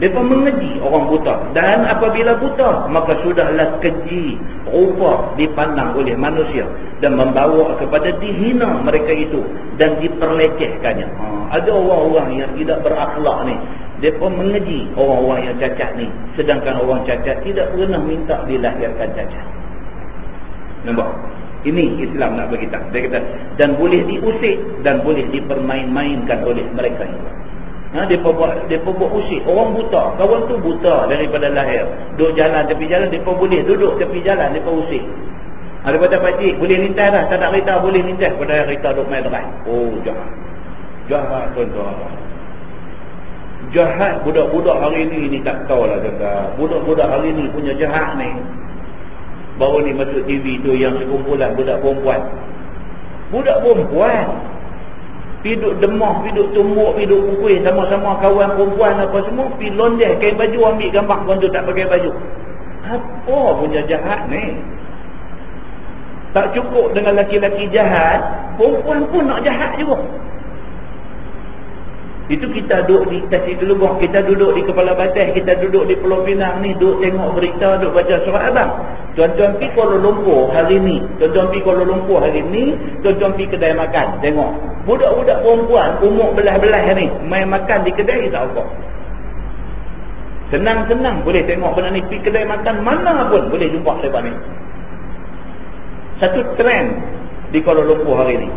Mereka mengeji orang buta. Dan apabila buta, maka sudahlah keji rupa dipandang oleh manusia dan membawa kepada dihina mereka itu dan diperlecehkannya. Ada orang-orang yang tidak berakhlak ni, mereka mengeji orang-orang yang cacat ni, sedangkan orang cacat tidak pernah minta dilahirkan cacat. Nampak? Ini Islam nak beritahu. Dia kata, dan boleh diusik dan boleh dipermain-mainkan oleh mereka itu. Mereka buat usik. Orang buta, kawan tu buta daripada lahir, duduk jalan tepi jalan, mereka boleh duduk tepi jalan, mereka usik. Ada kata pakcik, boleh lintas dah, tak nak kereta boleh lintas, pada kereta duduk main depan. Oh, jahat. Jahat tuan-tuan. Jahat budak-budak hari ni tak tahu lah tuan-tuan. Budak-budak hari ni punya jahat ni. Baru ni masuk TV tu yang sekumpulan budak perempuan. Budak perempuan pergi duduk demah, pergi duduk tumbuk, pergi duduk pukul sama-sama kawan perempuan apa semua, pergi londeh kain baju, ambil gambar kawan tu tak pakai baju. Apa punya jahat ni? Tak cukup dengan laki-laki jahat, perempuan pun nak jahat juga. Itu kita duduk di Tasik Telubong, kita duduk di Kepala Batas, kita duduk di Pulau Pinang ni, duduk tengok berita, duduk baca surat abang. Tuan-tuan pergi Kuala Lumpur hari ni, tuan-tuan pergi kedai makan, tengok budak-budak perempuan umur belah-belah ni main makan di kedai tak apa. Senang-senang boleh tengok benda ni, pergi kedai makan mana pun boleh jumpa lepas ni. Satu trend di Kuala Lumpur hari ni,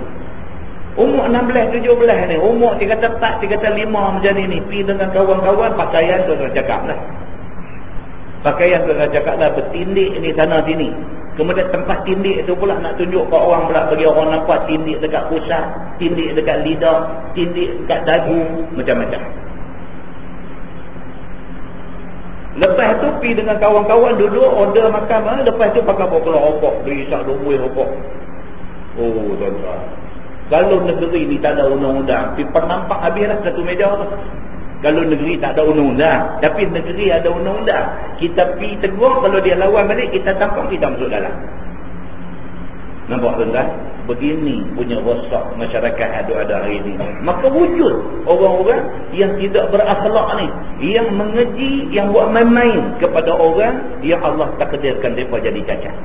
umur 16, 17 ni, umur 3 kata 4, 3 kata 5 macam ni, pergi dengan kawan-kawan, pakaian tu orang cakap lah. Pakaian tu orang cakap lah, bertindik ni sana sini. Kemudian tempat tindik tu pula nak tunjuk ke orang pula, bagi orang nampak tindik dekat pusat, tindik dekat lidah, tindik dekat dagu, macam-macam. Lepas tu pergi dengan kawan-kawan duduk order makan, lepas tu pakai bawa rokok, berisak 20 rokok. Oh tuan-tuan, kalau negeri ni tak ada undang-undang, pergi penampak habis lah satu meja tu. Kalau negeri tak ada undang-undang, tapi negeri ada undang-undang, kita pergi tegur, kalau dia lawan balik, kita tampang, kita masuk dalam. Nampak tuan-tuan? Begini punya rosak masyarakat ada hari ini. Maka wujud orang-orang yang tidak berakhlak ni, yang mengeji, yang buat main-main kepada orang yang Allah takdirkan mereka jadi cacat.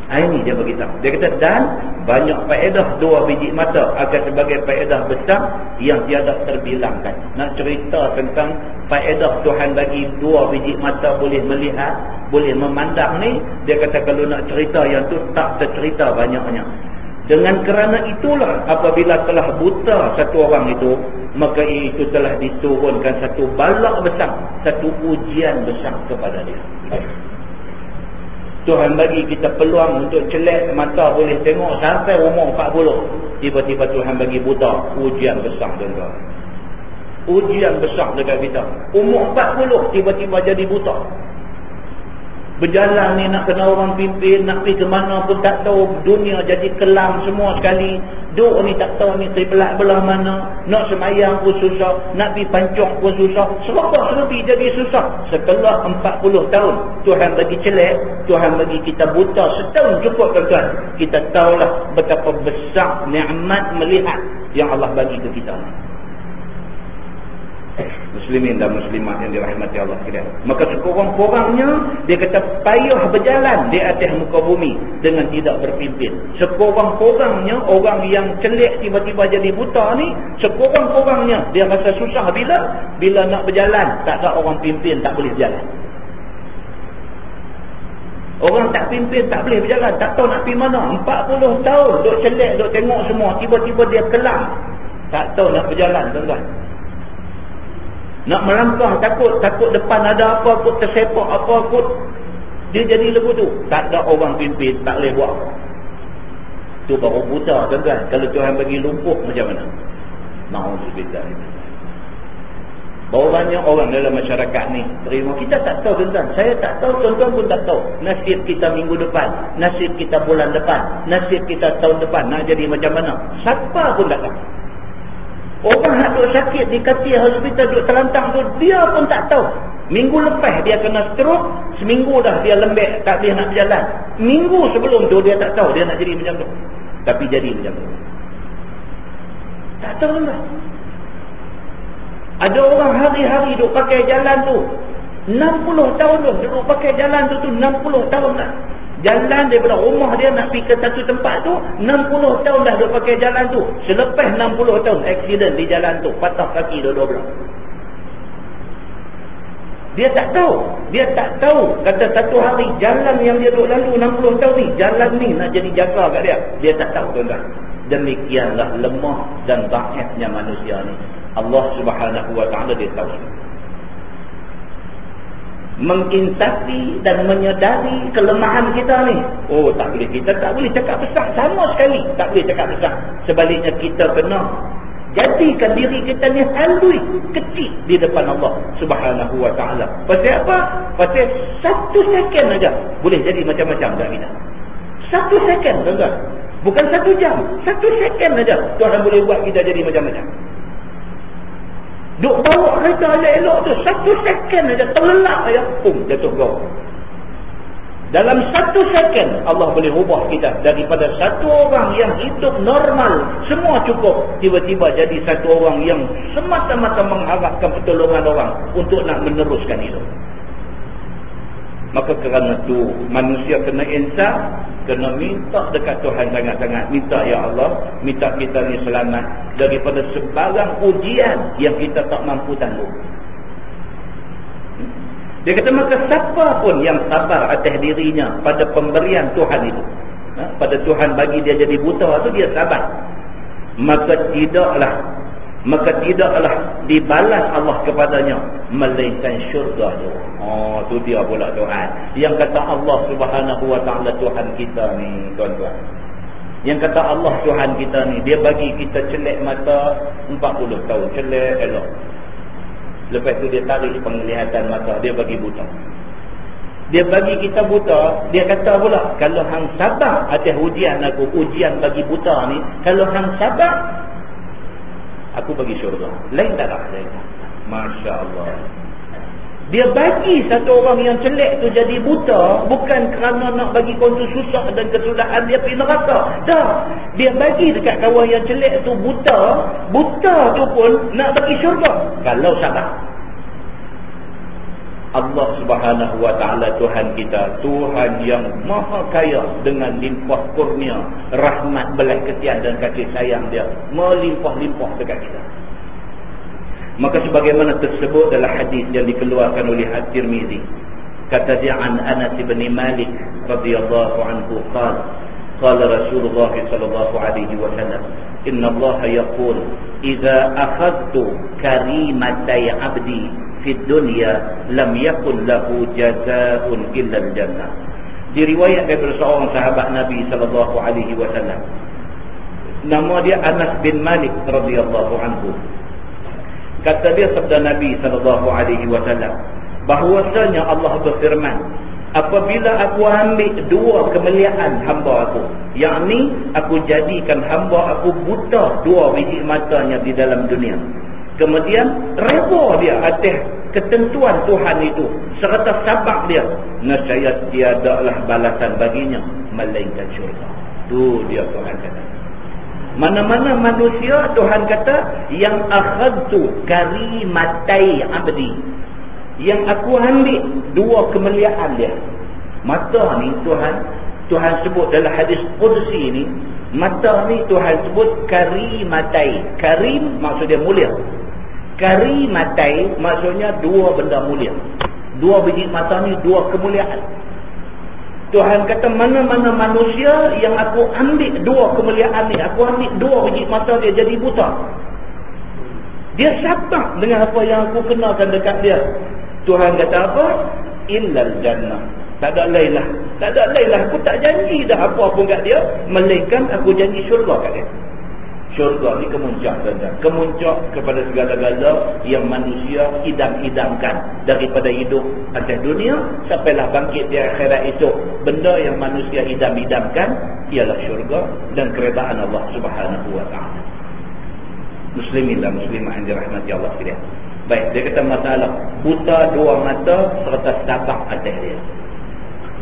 Ini dia beritahu. Dia kata, dan banyak faedah 2 biji mata akan sebagai faedah besar yang tiada terbilangkan. Nak cerita tentang faedah Tuhan bagi 2 biji mata boleh melihat, boleh memandang ni, dia kata kalau nak cerita yang tu tak tercerita banyaknya. Dengan kerana itulah apabila telah buta satu orang itu, maka itu telah diturunkan satu balak besar, satu ujian besar kepada dia. Tuhan bagi kita peluang untuk celak mata boleh tengok sampai umur 40. Tiba-tiba Tuhan bagi buta, ujian besar tuan-tuan. Ujian besar dekat kita. Umur 40 tiba-tiba jadi buta. Berjalan ni nak kena orang pimpin, nak pergi ke mana pun tak tahu, dunia jadi kelam semua sekali. Duk ni tak tahu ni kiblat belah mana, nak semayang pun susah, nak pergi pancung pun susah, serba-serbi jadi susah. Setelah 40 tahun Tuhan bagi celak, Tuhan bagi kita buta setahun cukup tuan-tuan. Kita tahulah betapa besar nikmat melihat yang Allah bagi ke kita. Muslimin dan muslimat yang dirahmati Allah sekalian. Maka sekurang-kurangnya dia kata payah berjalan di atas muka bumi dengan tidak berpimpin. Sekurang-kurangnya orang yang celik tiba-tiba jadi buta ni, sekurang-kurangnya dia rasa susah bila nak berjalan, tak ada orang pimpin, tak boleh berjalan. Orang tak pimpin tak boleh berjalan, tak tahu nak pergi mana. 40 tahun duk celik, duk tengok semua, tiba-tiba dia kelam, tak tahu nak berjalan tuan-tuan. Nak melangkah takut depan ada apa kot, tersepak apa kot, dia jadi lebu tu. Tak ada orang pimpin, tak boleh buat. Tu baru buta tuan-tuan. Kalau Tuhan bagi lumpuh macam mana? Ma'udzubillah. Baru banyak orang dalam masyarakat ni terima. Kita tak tahu tuan-tuan. Saya tak tahu, tuan-tuan pun tak tahu. Nasib kita minggu depan, nasib kita bulan depan, nasib kita tahun depan nak jadi macam mana. Siapa pun tak tahu. Orang nak duduk sakit di katil hospital, duduk terlantang tu, dia pun tak tahu. Minggu lepas dia kena stroke, seminggu dah dia lembek, tak boleh nak berjalan. Minggu sebelum tu dia tak tahu dia nak jadi macam tu, tapi jadi macam tu. Tak tahu lah. Ada orang hari-hari duduk pakai jalan tu 60 tahun tu, duduk pakai jalan tu 60 tahun dah. Jalan daripada rumah dia nak pergi ke satu tempat tu 60 tahun dah duk pakai jalan tu. Selepas 60 tahun aksiden di jalan tu, patah kaki dua-dua belah. Dia tak tahu kata satu hari jalan yang dia duk lalu 60 tahun ni, jalan ni nak jadi jaga kat dia. Dia tak tahu tuan-tuan. Demikianlah lemah dan dhaifnya manusia ni. Allah Subhanahu wa taala dia tahu. Menginsafi dan menyedari kelemahan kita ni. Oh tak boleh, kita tak boleh cakap besar sama sekali, tak boleh cakap besar. Sebaliknya kita kena jadikan diri kita ni halui, kecil di depan Allah Subhanahu wa taala. Pasal apa? Pasal 1 second aja boleh jadi macam-macam kat kita. 1 second tuan-tuan. Bukan 1 jam, 1 second aja Tuhan boleh buat kita jadi macam-macam. Duk bawa kereta elok-elok tu 1 second aja terlelap aja, jatuh gawang. Dalam 1 second Allah boleh ubah kita daripada satu orang yang hidup normal, semua cukup, tiba-tiba jadi satu orang yang semata-mata mengharapkan pertolongan orang untuk nak meneruskan hidup. Maka kerana tu manusia kena insaf, kena minta dekat Tuhan sangat-sangat. Minta, ya Allah, minta kita ni selamat daripada sebarang ujian yang kita tak mampu tanggung. Dia kata maka siapa pun yang sabar atas dirinya pada pemberian Tuhan itu, pada Tuhan bagi dia jadi buta tu, dia sabar, maka tidaklah dibalas Allah kepadanya melainkan syurga tu. Oh, tu dia pula Tuhan. Yang kata Allah Subhanahu wa taala Tuhan kita ni, tuan-tuan. Yang kata Allah Tuhan kita ni, dia bagi kita celak mata 40 tahun, celak elok. Lepas tu dia tarik penglihatan mata, dia bagi buta. Dia bagi kita buta, dia kata pula, kalau hang sabar atas ujian aku, ujian bagi buta ni, kalau hang sabar, aku bagi syurga. Lain tak lah, lain tak. Masya Allah. Dia bagi satu orang yang celak tu jadi buta, bukan kerana nak bagi kontu susah dan kesulahan dia pergi neraka. Dah, dia bagi dekat kawan yang celak tu buta, buta tu pun nak bagi syurga, kalau sabar. Allah Subhanahu wa taala Tuhan kita, Tuhan yang maha kaya dengan limpah kurnia, rahmat, belas kasihan dan kasih sayang dia melimpah-limpah dekat kita. Maka sebagaimana tersebut dalam hadis yang dikeluarkan oleh At-Tirmizi, kata dia an Anas bin Malik radhiyallahu anhu qala Rasulullah sallallahu alaihi wasallam, inna Allah yaqul idza akhadtu karimatai 'abdi fid dunya lam yakun lahu jazaa'un illa al-jannah. Diriwayatkan dari seorang sahabat Nabi sallallahu alaihi wasallam, nama dia Anas bin Malik radhiyallahu anhu. Kata dia sabda Nabi sallallahu alaihi wasallam, bahwasanya Allah berfirman, apabila aku ambil dua kemuliaan hamba aku, yakni aku jadikan hamba aku buta dua biji matanya di dalam dunia, kemudian redha dia atas ketentuan Tuhan itu serta sabar dia, nescaya tiadalah balasan baginya melainkan syurga. Tu dia Tuhan kata. Mana-mana manusia Tuhan kata yang akhadtu karimatai abdi, yang aku ambil dua kemuliaan dia. Mata ni Tuhan sebut dalam hadis qudsi ni, mata ni Tuhan sebut karimatai. Karim maksudnya mulia, karimatai maksudnya dua benda mulia. Dua biji mata ni dua kemuliaan. Tuhan kata mana-mana manusia yang aku ambil dua kemuliaan ni, aku ambil dua biji mata dia jadi buta, dia sabar dengan apa yang aku kenalkan dekat dia. Tuhan kata apa? Illal jannah. Tak ada lain lah. Aku tak janji dah apa pun kat dia, melainkan aku janji syurga kat dia. Syurga ni kemuncak, tuan-tuan. Kemuncak kepada segala-gala yang manusia idam-idamkan daripada hidup atas dunia sampailah bangkit di akhirat esok. Benda yang manusia idam-idamkan ialah syurga dan keredaan Allah Subhanahu wa taala. Muslimin dan muslimah yang dirahmati Allah sekalian. Baik, dia kata masalah buta dua mata serta sabar atas dia.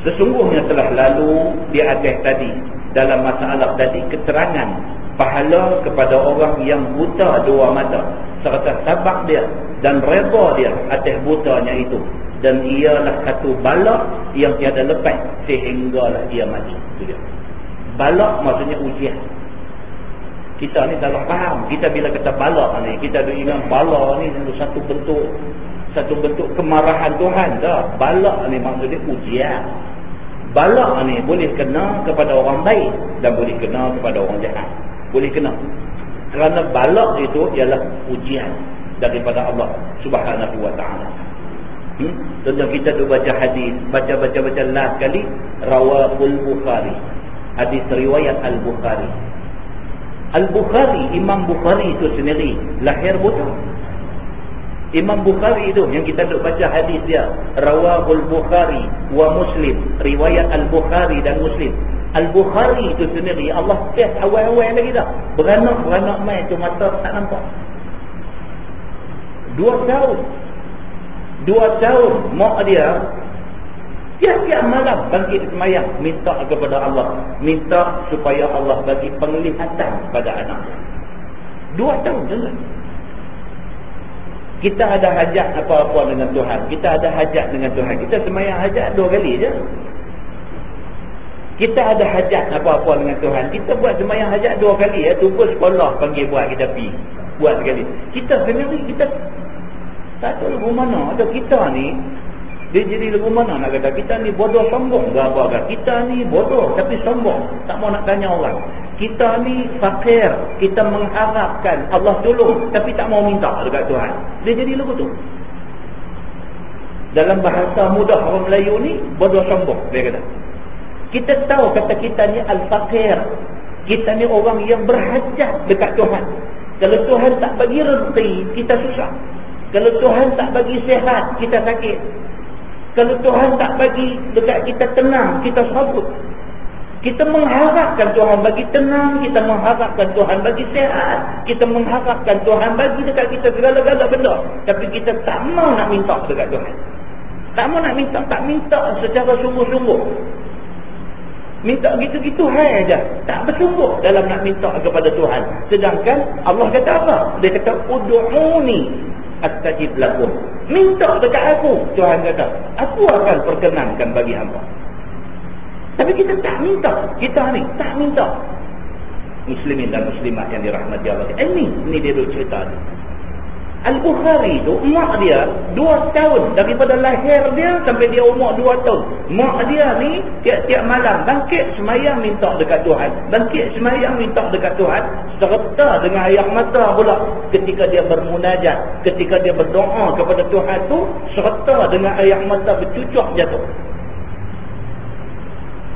Sesungguhnya telah lalu di atas tadi dalam masalah tadi keterangan pahala kepada orang yang buta dua mata serta sabar dia dan redha dia atas butanya itu, dan ialah satu bala yang tiada lepas sehinggalah ia mati. Itu dia. Bala maksudnya ujian. Kita ni salah faham. Kita bila kata bala ni, kita ada ingat bala ni satu bentuk kemarahan Tuhan. Tak. Bala ni maksudnya ujian. Bala ni boleh kena kepada orang baik dan boleh kena kepada orang jahat. Boleh kena. Kerana balak itu ialah ujian daripada Allah Subhanahu wa taala. Tentu kita tu baca hadis, baca last kali rawahul Bukhari. Hadis riwayat Al-Bukhari. Al-Bukhari, Imam Bukhari itu sendiri lahir buta. Imam Bukhari itu yang kita duk baca hadis dia, rawahul Bukhari wa Muslim, riwayat Al-Bukhari dan Muslim. Al-Bukhari itu sendiri Allah test awal-awal lagi dah. Beranak main tu mata tak nampak. 2 tahun. 2 tahun mak dia tiap-tiap malam bangkit semayang minta kepada Allah, minta supaya Allah bagi penglihatan pada anak. 2 tahun je. Kita ada hajat apa-apa dengan Tuhan. Kita ada hajat dengan Tuhan. Kita semayang hajat 2 kali je. Kita ada hajat apa-apa dengan Tuhan, kita buat sembahyang hajat 2 kali ya, tunggu sekolah panggil buat kita pergi buat sekali. Kita sendiri kita tak tahu lagu mana. Ada kita ni dia jadi lagu mana nak kata kita ni bodoh sombong ke apa ke. Kita ni bodoh tapi sombong, tak mau nak tanya orang. Kita ni fakir, kita mengharapkan Allah tolong tapi tak mau minta dekat Tuhan. Dia jadi lagu tu. Dalam bahasa mudah orang Melayu ni, bodoh sombong dia kata. Kita tahu kata kita ni al-fakir. Kita ni orang yang berhajat dekat Tuhan. Kalau Tuhan tak bagi rezeki, kita susah. Kalau Tuhan tak bagi sihat, kita sakit. Kalau Tuhan tak bagi dekat kita tenang, kita sabut. Kita mengharapkan Tuhan bagi tenang, kita mengharapkan Tuhan bagi sihat, kita mengharapkan Tuhan bagi dekat kita segala-gala benda. Tapi kita tak mau nak minta dekat Tuhan. Tak mau nak minta, tak minta secara sungguh-sungguh. Minta gitu-gitu hai aja, tak bersungguh dalam nak minta kepada Tuhan. Sedangkan Allah kata apa? Dia kata ud'uni astajib lakum. Minta dekat aku, Tuhan kata, aku akan perkenankan bagi hamba. Tapi kita tak minta. Kita ni tak minta. Muslimin dan muslimat yang dirahmati Allah. Ini dia duk cerita ni. Al-Bukhari tu, mak dia 2 tahun daripada lahir dia sampai dia umur 2 tahun. Mak dia ni tiap-tiap malam bangkit semayang minta dekat Tuhan. Bangkit semayang minta dekat Tuhan serta dengan air mata pula ketika dia bermunajat, ketika dia berdoa kepada Tuhan tu serta dengan air mata bercucuk jatuh.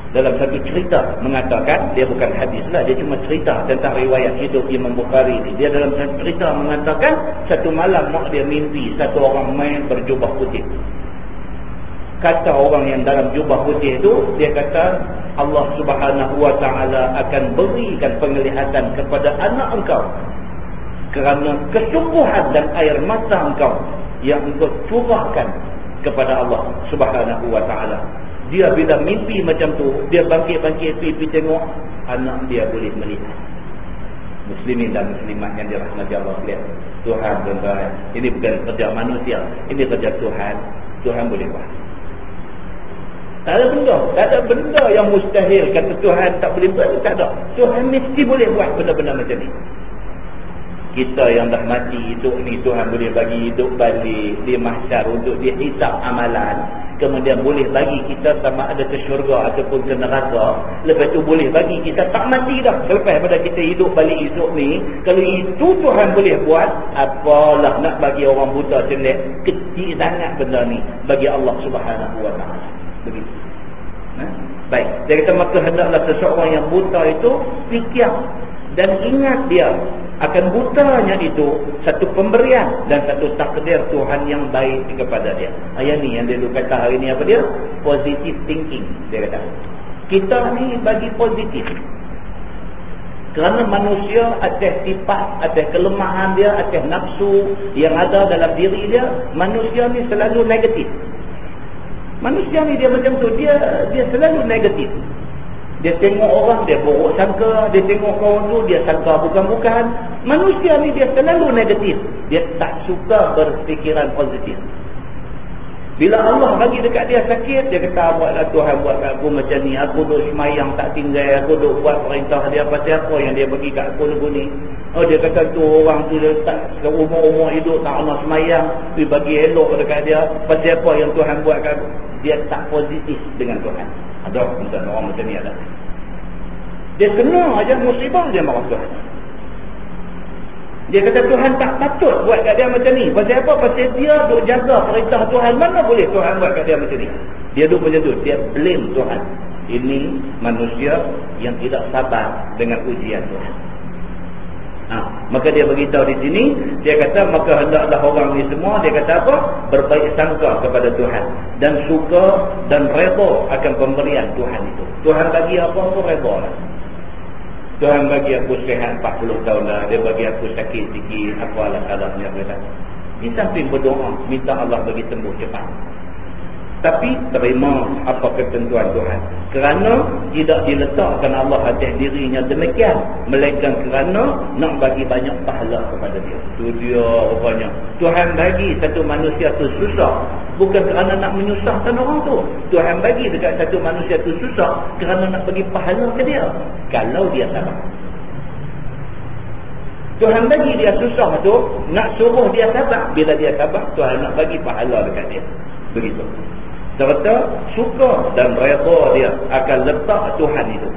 Dalam satu cerita mengatakan, dia bukan hadis lah, dia cuma cerita tentang riwayat hidup Imam Bukhari ni. Dia dalam satu cerita mengatakan, satu malam mak dia mimpi satu orang main berjubah putih. Kata orang yang dalam jubah putih tu, dia kata Allah Subhanahu wa ta'ala akan berikan penglihatan kepada anak engkau kerana kesungguhan dan air mata engkau yang engkau curahkan kepada Allah Subhanahu wa ta'ala. Dia bila mimpi macam tu, dia bangkit-bangkit pergi tengok anak dia boleh melihat. Muslimin dan muslimat yang dirahmati Allah sekalian. Tuhan tuan-tuan, ini bukan kerja manusia, ini kerja Tuhan. Tuhan boleh buat. Tak ada benda yang mustahil kata Tuhan tak boleh buat, tak ada. Tuhan mesti boleh buat benda-benda macam ni. Kita yang dah mati hidup ni, Tuhan boleh bagi hidup balik di mahsyar untuk dihisap amalan. Kemudian boleh bagi kita sama ada ke syurga ataupun ke neraka. Lepas tu boleh bagi kita tak mati dah. Selepas pada kita hidup balik esok ni, kalau itu Tuhan boleh buat, apalah nak bagi orang buta celek. Kecil sangat benda ni bagi Allah Subhanahu wa ta'ala. Begitu. Baik, dia kata maka hendaklah seseorang yang buta itu fikir dan ingat dia akan butanya itu satu pemberian dan satu takdir Tuhan yang baik kepada dia. Ayat ni yang dia kata hari ni apa dia? Positive thinking. Dia kata kita ni bagi positif. Kerana manusia atas sifat, atas kelemahan dia, atas nafsu yang ada dalam diri dia, manusia ni selalu negatif. Manusia ni dia macam tu, dia selalu negatif. Dia tengok orang, dia buruk sangka. Dia tengok kawan tu, dia sangka bukan-bukan. Manusia ni dia selalu negatif. Dia tak suka berfikiran positif. Bila Allah bagi dekat dia sakit, dia kata, buatlah Tuhan buat kat aku macam ni. Aku duk semayang tak tinggal. Aku duk buat perintah dia. Pasal apa yang dia bagi kat aku ni? Oh, dia kata tu orang tu dia tak umur-umur hidup tak Allah semayang. Dia bagi elok dekat dia. Pasal apa yang Tuhan buat kat aku? Dia tak positif dengan Tuhan. Ada misalnya orang macam ni ada. Dia kena aja musibah, dia marah Tuhan. Dia kata Tuhan tak patut buat kat dia macam ni. Pasal apa? Pasal dia duk jaga perintah Tuhan. Mana boleh Tuhan buat kat dia macam ni? Dia duk macam tu. Dia blame Tuhan. Ini manusia yang tidak sabar dengan ujian Tuhan. Maka dia beritahu di sini, dia kata maka hendaklah orang ni semua, dia kata apa? Berbaik sangka kepada Tuhan dan suka dan redha akan pemberian Tuhan itu. Tuhan bagi apa pun redha lah. Tuhan bagi aku sihat 40 tahun dah, dia bagi aku sakit sikit, apalah keadaannya berada. Ini samping berdoa, minta Allah bagi sembuh cepat. Tapi terima apa ketentuan Tuhan. Kerana tidak diletakkan Allah atas dirinya demikian, melainkan kerana nak bagi banyak pahala kepada dia. Itu dia rupanya. Tuhan bagi satu manusia tu susah, bukan kerana nak menyusahkan orang tu. Tuhan bagi dekat satu manusia tu susah kerana nak bagi pahala ke dia, kalau dia sabar. Tuhan bagi dia susah tu, nak suruh dia sabar. Bila dia sabar, Tuhan nak bagi pahala dekat dia. Begitu. serta suka dan redha dia akan letak Tuhan itu.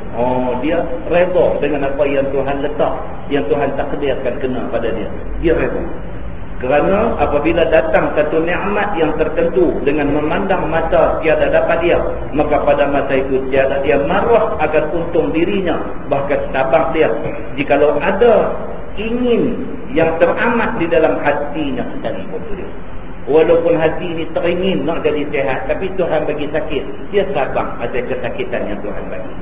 Dia redha dengan apa yang Tuhan letak, yang Tuhan takdirkan kena pada dia. Dia redha. Kerana apabila datang satu nikmat yang tertentu dengan memandang mata tiada dapat dia, maka pada masa itu tiada dia marah akan untung dirinya, bahkan tabang dia jikalau ada ingin yang teramat di dalam hatinya sekalipun dia. Walaupun hati ini teringin nak jadi sehat, tapi Tuhan bagi sakit, dia sabar atas kesakitan yang Tuhan bagi.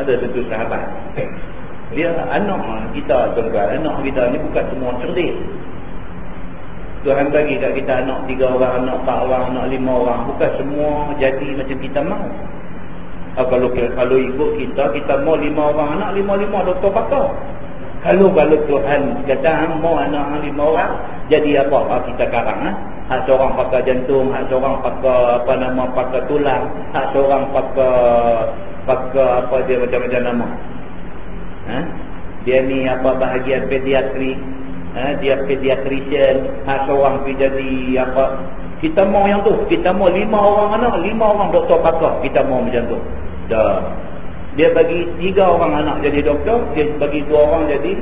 Ada satu sahabat, dia anak kita, tuan-tuan, anak kita ni bukan semua cerdik. Tuhan bagi kat kita anak 3 orang, anak 4 orang, anak 5 orang, bukan semua jadi macam kita mahu. Kalau ikut kita mau 5 orang anak, 5 doktor pakar. Kalau Tuhan kata mau anak 5 orang, jadi apa? Kita karang hak seorang pakai jantung, hak seorang pakai pakai tulang, hak seorang pakai apa dia macam-macam nama. Dia ni apa bahagian pediatri, dia pediatrician, hak seorang pergi jadi apa. Kita mau yang tu, kita mau 5 orang anak, 5 orang doktor pakar, kita mau macam tu. Dah. Dia bagi 3 orang anak jadi doktor, dia bagi 2 orang jadi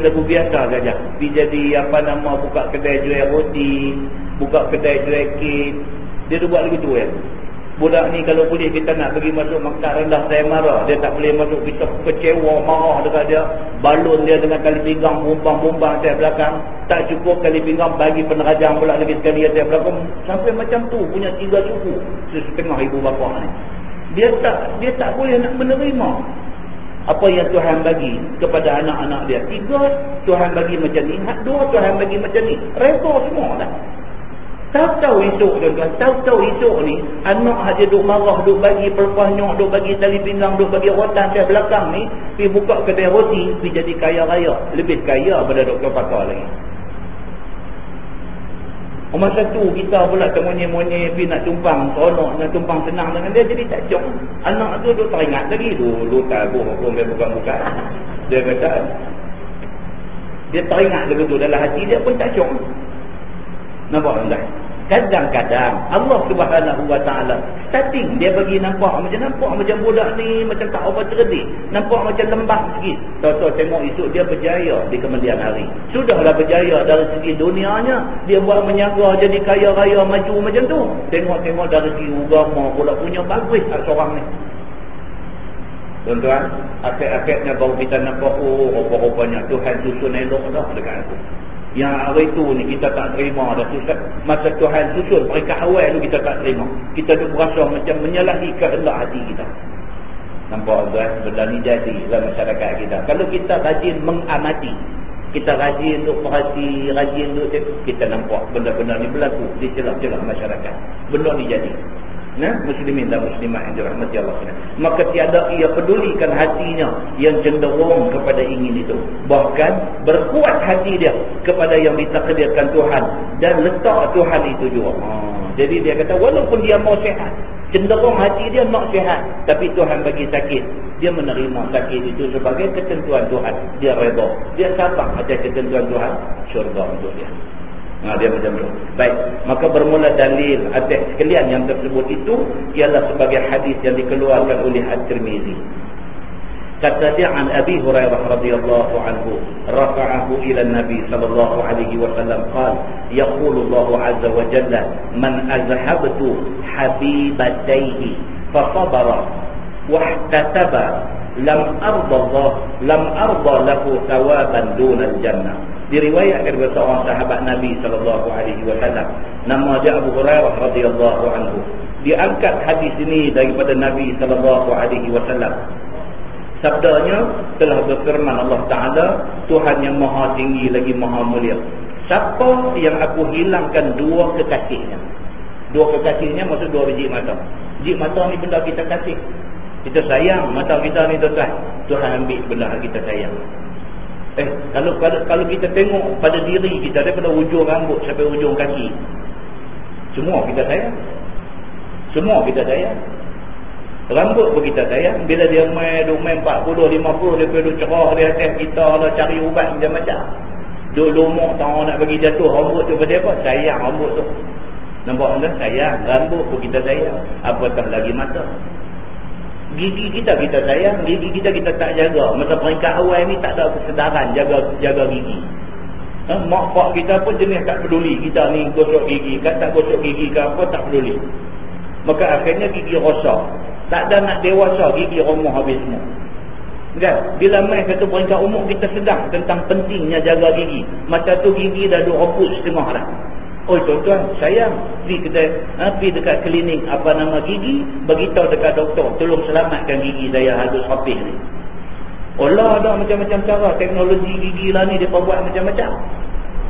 lagu biasa saja. Dia jadi buka kedai jual roti, buka kedai jual kek. Dia tu buat begitu ya. Budak ni kalau boleh kita nak pergi masuk maktab rendah, saya marah. Dia tak boleh masuk, kita kecewa, marah dekat dia. Balon dia dengan tali pinggang bumbang-bumbang atas belakang. Tak cukup tali pinggang, bagi penerajang pula lagi sekali atas belakang. Sampai macam tu, punya 3 suku. Setengah ibu bapa ni. Dia tak boleh nak menerima apa yang Tuhan bagi kepada anak-anak dia. 3 Tuhan bagi macam ni, 2 Tuhan bagi macam ni. Reda semua dah. Tahu-tahu esok tuan-tuan, tahu-tahu esok ni anak aja duk marah, duk bagi perpahnyok, duk bagi tali pinggang, duk bagi rotan saya belakang ni, pergi buka kedai roti, pergi jadi kaya raya, lebih kaya pada doktor pakar lagi. Masa tu kita pula termonye-monye pergi nak tumpang seronok, nak tumpang senang dengan dia, jadi tak jom. Anak tu duk teringat lagi, dulu tabuh bukan. Dia kata dia teringat lagi tu dalam hati dia pun tak jom. Nampak tak? Kadang-kadang Allah Subhanahu Wa Taala starting dia bagi nampak macam budak ni macam tak apa cerdik, nampak macam lembab sikit. Tahu-tahu tengok esok dia berjaya di kemudian hari. Sudahlah berjaya dari segi dunianya, dia buat menyaga jadi kaya raya maju macam tu. Tengok-tengok dari segi agama pula punya bagus seorang ni. Tuan-tuan, akhir-akhirnya baru kita nampak rupa-rupanya Tuhan susun elok dah dekat aku. Yang hari tu ni kita tak terima dah susah. Masa Tuhan susun mereka awal tu kita tak terima. Kita tu berasa macam menyalahi kehendak hati kita. Nampak tuan, benda ni jadi dalam masyarakat kita. Kalau kita rajin mengamati, kita rajin untuk perhati, rajin untuk kita nampak benda-benda ni berlaku di celah-celah masyarakat. Benda ni jadi. Muslimin dan muslimat yang dirahmati Allah SWT. Maka tiada ia pedulikan hatinya yang cenderung kepada ingin itu, bahkan berkuat hati dia kepada yang ditakdirkan Tuhan dan letak Tuhan itu juga. Jadi dia kata walaupun dia mau sehat, cenderung hati dia nak sehat, tapi Tuhan bagi sakit, dia menerima sakit itu sebagai ketentuan Tuhan. Dia redha, dia sabar atas ketentuan Tuhan, syurga untuk dia. Dia macam tu. Baik, maka bermula dalil atas sekalian yang tersebut itu ialah sebagai hadis yang dikeluarkan oleh At-Tirmizi. Kata dia an Abi Hurairah radhiyallahu anhu, rafa'ahu ila Nabi sallallahu alaihi wasallam qala, yaqulu Allah azza wa jalla, man azhabtu habibatayhi fa sabara wa ihtasaba lam arda lahu thawaban dunal jannah. Diriwayatkan oleh seorang sahabat Nabi sallallahu alaihi wasallam, nama dia Abu Hurairah radhiyallahu anhu. Diangkat hadis ini daripada Nabi sallallahu alaihi wasallam. Sabdanya telah berfirman Allah Taala, Tuhan yang maha tinggi lagi maha mulia, siapa yang aku hilangkan 2 kekasihnya. 2 kekasihnya maksud 2 biji mata. Biji mata ni benda kita kasih, kita sayang mata kita ni tuan. Tuhan ambil benda kita sayang. Kalau kita tengok pada diri kita daripada ujung rambut sampai ujung kaki, semua kita sayang. Semua kita sayang. Rambut pun kita sayang. Bila dia main 40, 50, dia pergi cerah di atas kita lah, cari ubat macam-macam. Duk lumuk tak nak bagi jatuh rambut tu, pasal apa? Sayang rambut tu. Nampak tak? Sayang. Rambut pun kita sayang. Apatah lagi mata. Gigi kita sayang. Gigi kita tak jaga. Masa peringkat awal ni tak ada kesedaran jaga gigi. Mak pak kita pun jenis tak peduli. Kita ni gosok gigi kan, tak gosok gigi ke apa, tak peduli. Maka akhirnya gigi rosak. Tak ada nak dewasa, gigi romoh habis semua. Kan? Bila main satu peringkat umur, kita sedang tentang pentingnya jaga gigi. Masa tu gigi dah 20 setengah dah. Oh tuan-tuan, sayang pergi dekat klinik apa nama gigi, beritahu dekat doktor, tolong selamatkan gigi saya habis habis ni. Allah ada macam-macam cara. Teknologi gigi lah ni dia buat macam-macam.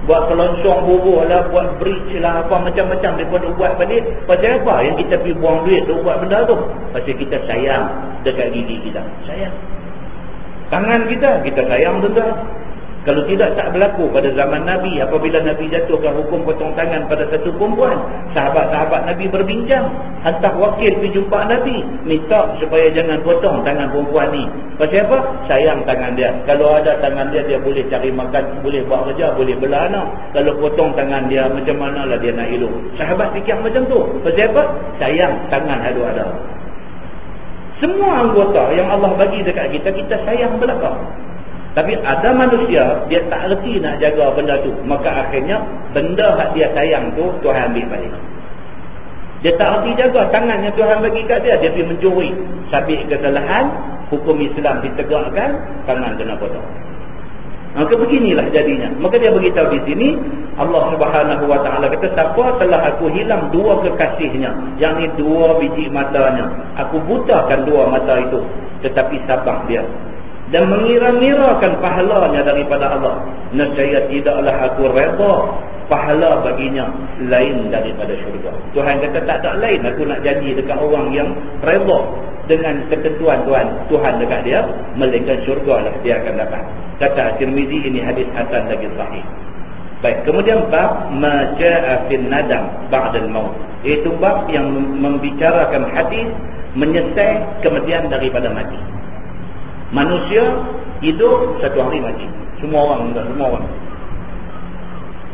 Buat keloncong bubuh lah, buat bridge lah, apa macam-macam dia buat balik. Pasal apa yang kita pergi buang duit tu buat benda tu? Pasal kita sayang dekat gigi kita. Sayang. Tangan kita sayang tuan-tuan. Kalau tidak, tak berlaku pada zaman Nabi. Apabila Nabi jatuhkan hukum potong tangan pada satu perempuan, sahabat-sahabat Nabi berbincang, hantar wakil pergi jumpa Nabi, minta supaya jangan potong tangan perempuan ni. Pasal apa? Sayang tangan dia. Kalau ada tangan dia, dia boleh cari makan, boleh buat kerja, boleh bela anak. Kalau potong tangan dia, macam manalah dia nak hidup. Sahabat fikir macam tu. Pasal apa? Sayang tangan ada. Semua anggota yang Allah bagi dekat kita, kita sayang belakang. Tapi ada manusia, dia tak reti nak jaga benda tu. Maka akhirnya, benda yang dia sayang tu, Tuhan ambil balik. Dia tak reti jaga tangan yang Tuhan bagi kat dia. Dia pergi mencuri. Sabit kesalahan, hukum Islam ditegakkan, tangan kena potong. Maka beginilah jadinya. Maka dia beritahu di sini, Allah Subhanahu Wa Taala kata, siapa telah aku hilang dua kekasihnya, yang ni dua biji matanya, aku butakan dua mata itu, tetapi sabar dia dan mengira-ngirakan pahalanya daripada Allah, nescaya tidaklah aku redha pahala baginya lain daripada syurga. Tuhan kata tak ada lain aku nak janji dekat orang yang redha dengan ketentuan Tuhan dekat dia, melainkan syurga lah dia akan dapat. Kata Tirmizi, ini hadis hasan lagi sahih. Baik, kemudian bab maja'a fil nadam ba'dal maut, iaitu bab yang membicarakan hadis menyesal kemudian daripada mati. Manusia hidup satu hari mati. Semua orang.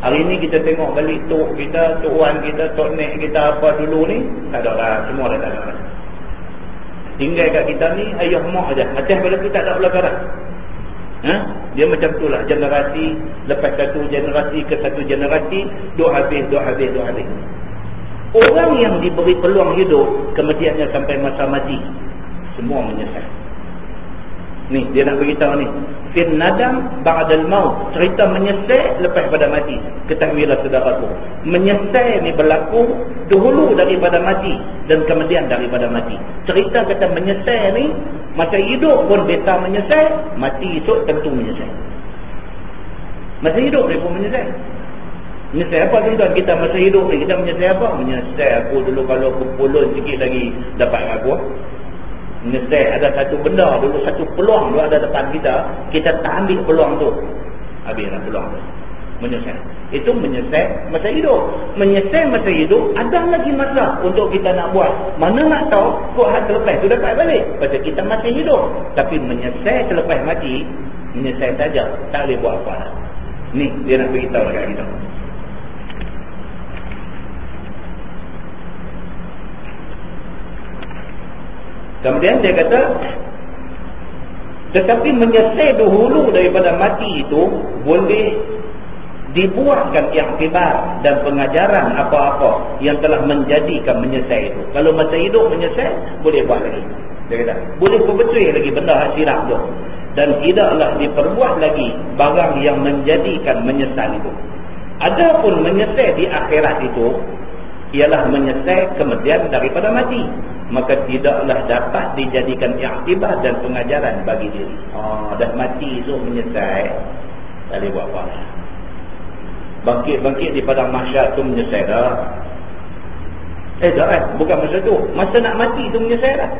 Hari ni kita tengok balik tok kita, tok wan kita, tok nek kita apa dulu ni, tak ada lah, semua dah tak ada. Tinggal kat kita ni ayah mak aja. Atas pada tu tak ada belakang. Dia macam tu lah, generasi lepas satu generasi ke satu generasi, duk habis. Orang yang diberi peluang hidup, kemudiannya sampai masa mati, semua menyesal. Ni dia nak beritahu ni, fil nadam ba'dal maut, cerita menyesal lepas pada mati. Ketahuilah saudaraku, menyesal ni berlaku dahulu daripada mati dan kemudian daripada mati. Cerita kata menyesal ni, masa hidup pun beta menyesal, mati esok tentu menyesal. Masa hidup ni pun menyesal. Menyesal apa tuan-tuan? Kita masa hidup ni kita menyesal apa? Menyesal aku dulu kalau aku pulun sikit lagi dapat aku. Menyesal ada satu benda dulu, satu peluang dulu ada depan kita, kita tak ambil peluang tu, habislah peluang tu. Menyesal. Itu menyesal masa hidup. Menyesal masa hidup, ada lagi masa untuk kita nak buat. Mana nak tahu kok hal selepas tu dapat balik, pasal kita masih hidup. Tapi menyesal selepas mati, menyesal saja, tak boleh buat apa lah. Ni dia nak beritahu dekat kita. Kemudian dia kata, tetapi menyesal dahulu daripada mati itu boleh dibuatkan iktibar dan pengajaran apa-apa yang telah menjadikan menyesal itu. Kalau masa hidup menyesal, boleh buat lagi. Dia kata, boleh perbetul lagi benda silap tu. Dan tidaklah diperbuat lagi barang yang menjadikan menyesal itu. Adapun menyesal di akhirat itu, ialah menyesal kemudian daripada mati, maka tidaklah dapat dijadikan iktibar dan pengajaran bagi diri. Dah mati tu menyesal, tak boleh buat apa. Bangkit di padang mahsyar tu menyesal dah. Bukan masa tu. Masa nak mati tu menyesal dah.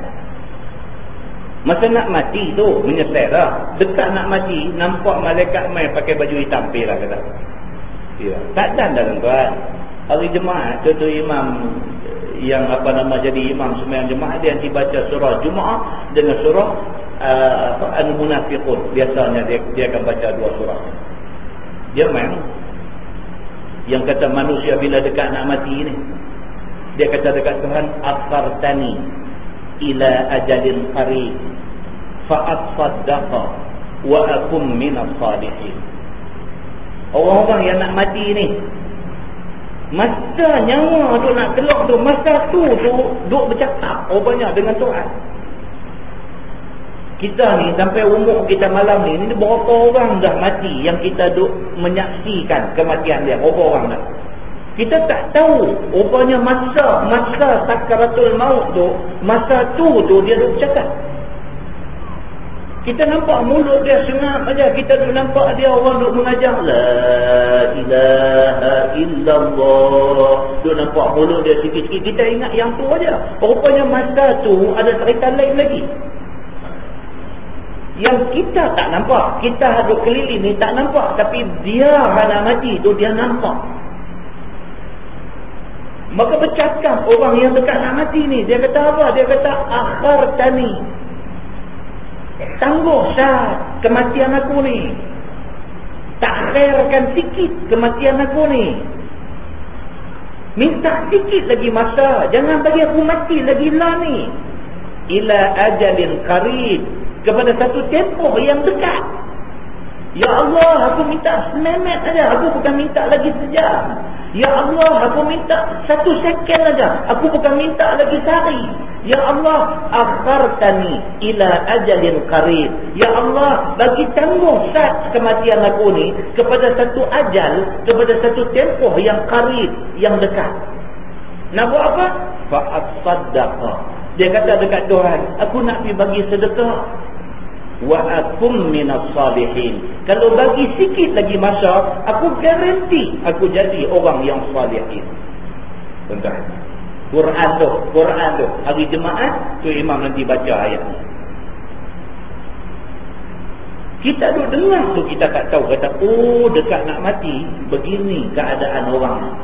Masa nak mati tu menyesal dah. Dekat nak mati, nampak malaikat main pakai baju hitam pergi lah kata. Ya. Tak dan tuan. Hari Jumaat, contoh imam yang jadi imam sembahyang Jumaat, dia nanti baca surah Jumaat dengan surah Al-Munafiqun. Biasanya dia akan baca dua surah. Dia main yang kata manusia bila dekat nak mati ni, Dia kata dekat Tuhan, akhartani ila ajalin qarib fa asaddaqa wa akum minas salihin. Orang-orang yang nak mati ni, masa nyawa tu nak keluar tu, masa tu duk bercakap banyak dengan Tuhan. Kita ni sampai umur kita malam ni berapa orang dah mati yang kita duk menyaksikan kematian dia? Berapa orang dah? Kita tak tahu. Rupanya masa sakaratul maut tu, masa tu dia duk bercakap. Kita nampak mulut dia senang aja. Kita duk nampak dia orang duk mengajar la ilaha illallah. Duk nampak mulut dia sikit-sikit. Kita ingat yang tu aja. Rupanya masa tu ada cerita lain lagi yang kita tak nampak. Kita duk keliling ni tak nampak, tapi dia nak mati tu dia nampak. Maka bercakap orang yang dekat nak mati ni, dia kata apa? Dia kata akhartani, tangguh sah kematian aku ni, takhirkan sikit kematian aku ni, minta sikit lagi masa, jangan bagi aku mati lagi lah ni, ila ajalin qarib, kepada satu tempoh yang dekat. Ya Allah, aku minta seminit saja, aku bukan minta lagi sejam. Ya Allah, aku minta 1 second saja, aku bukan minta lagi sehari. Ya Allah, akhartani ila ajalin qarib. Ya Allah, bagi tangguh sat kematian aku ni kepada satu ajal, kepada satu tempoh yang qarib, yang dekat. Nak buat apa? Fa'at-saddaqa. Dia kata dekat Tuhan, aku nak pergi bagi sedekah. Wa akum minas salihin. Kalau bagi sikit lagi masa, aku garanti aku jadi orang yang salihin. Tuan-tuan, Quran tu hari Jumaat tu imam nanti baca ayat ni. Kita duk dengar tu kita tak tahu, kata oh dekat nak mati begini keadaan orang.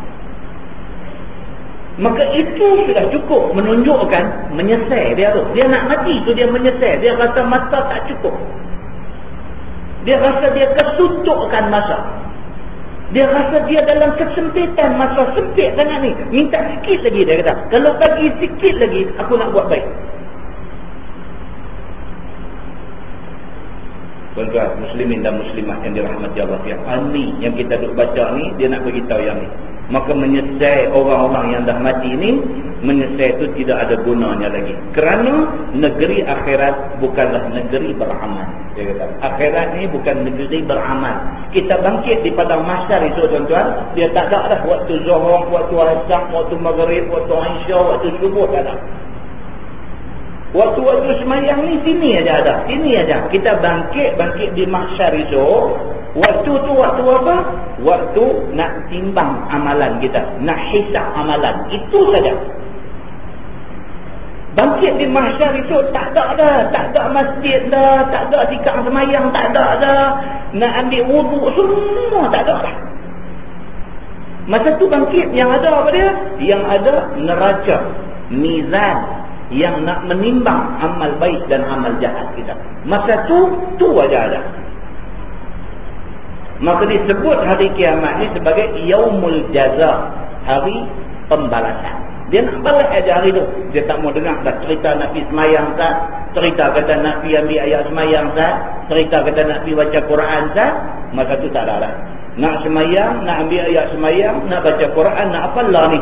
Maka itu sudah cukup menunjukkan menyesal dia tu. Dia nak mati tu dia menyesal. Dia rasa masa tak cukup. Dia rasa dia kesuntukkan masa. Dia rasa dia dalam kesempitan masa, sempit sangat ni. Minta sikit lagi, dia kata. Kalau bagi sikit lagi, aku nak buat baik. Tuan-tuan, muslimin dan muslimat yang dirahmati Allah sekalian. Ni yang kita duk baca ni, dia nak beritahu yang ni. Maka menyesal orang-orang yang dah mati ni, menyesal itu tidak ada gunanya lagi. Kerana negeri akhirat bukanlah negeri beramal. Dia kata, akhirat ni bukan negeri beramal. Kita bangkit di padang mahsyar itu tuan-tuan, dia tak ada dah waktu zuhur, waktu asar, waktu maghrib, waktu isya, waktu subuh, tak ada. Waktu-waktu semayang ni sini aja ada. Sini aja. Kita bangkit di mahsyar itu. Waktu tu waktu apa? Waktu nak timbang amalan kita, nak hisab amalan. Itu saja. Bangkit di mahsyar itu tak ada dah, tak ada masjid dah, tak ada tikar semayang, tak ada dah. Nak ambil wuduk semua tak ada dah. Masa tu bangkit yang ada apa dia? Yang ada neraca, mizan yang nak menimbang amal baik dan amal jahat kita. Masa tu aja ada. Maka disebut hari kiamat ni sebagai yaumul jaza, hari pembalasan. Dia nak balas aja hari tu. Dia tak mau dengar dah cerita nak pergi semayang tak, cerita kata nak pergi ambil ayat semayang tak, cerita kata nak pergi baca Quran tak. Masa tu tak ada dah. Nak semayang, nak ambil ayat semayang, nak baca Quran, nak apalah ni.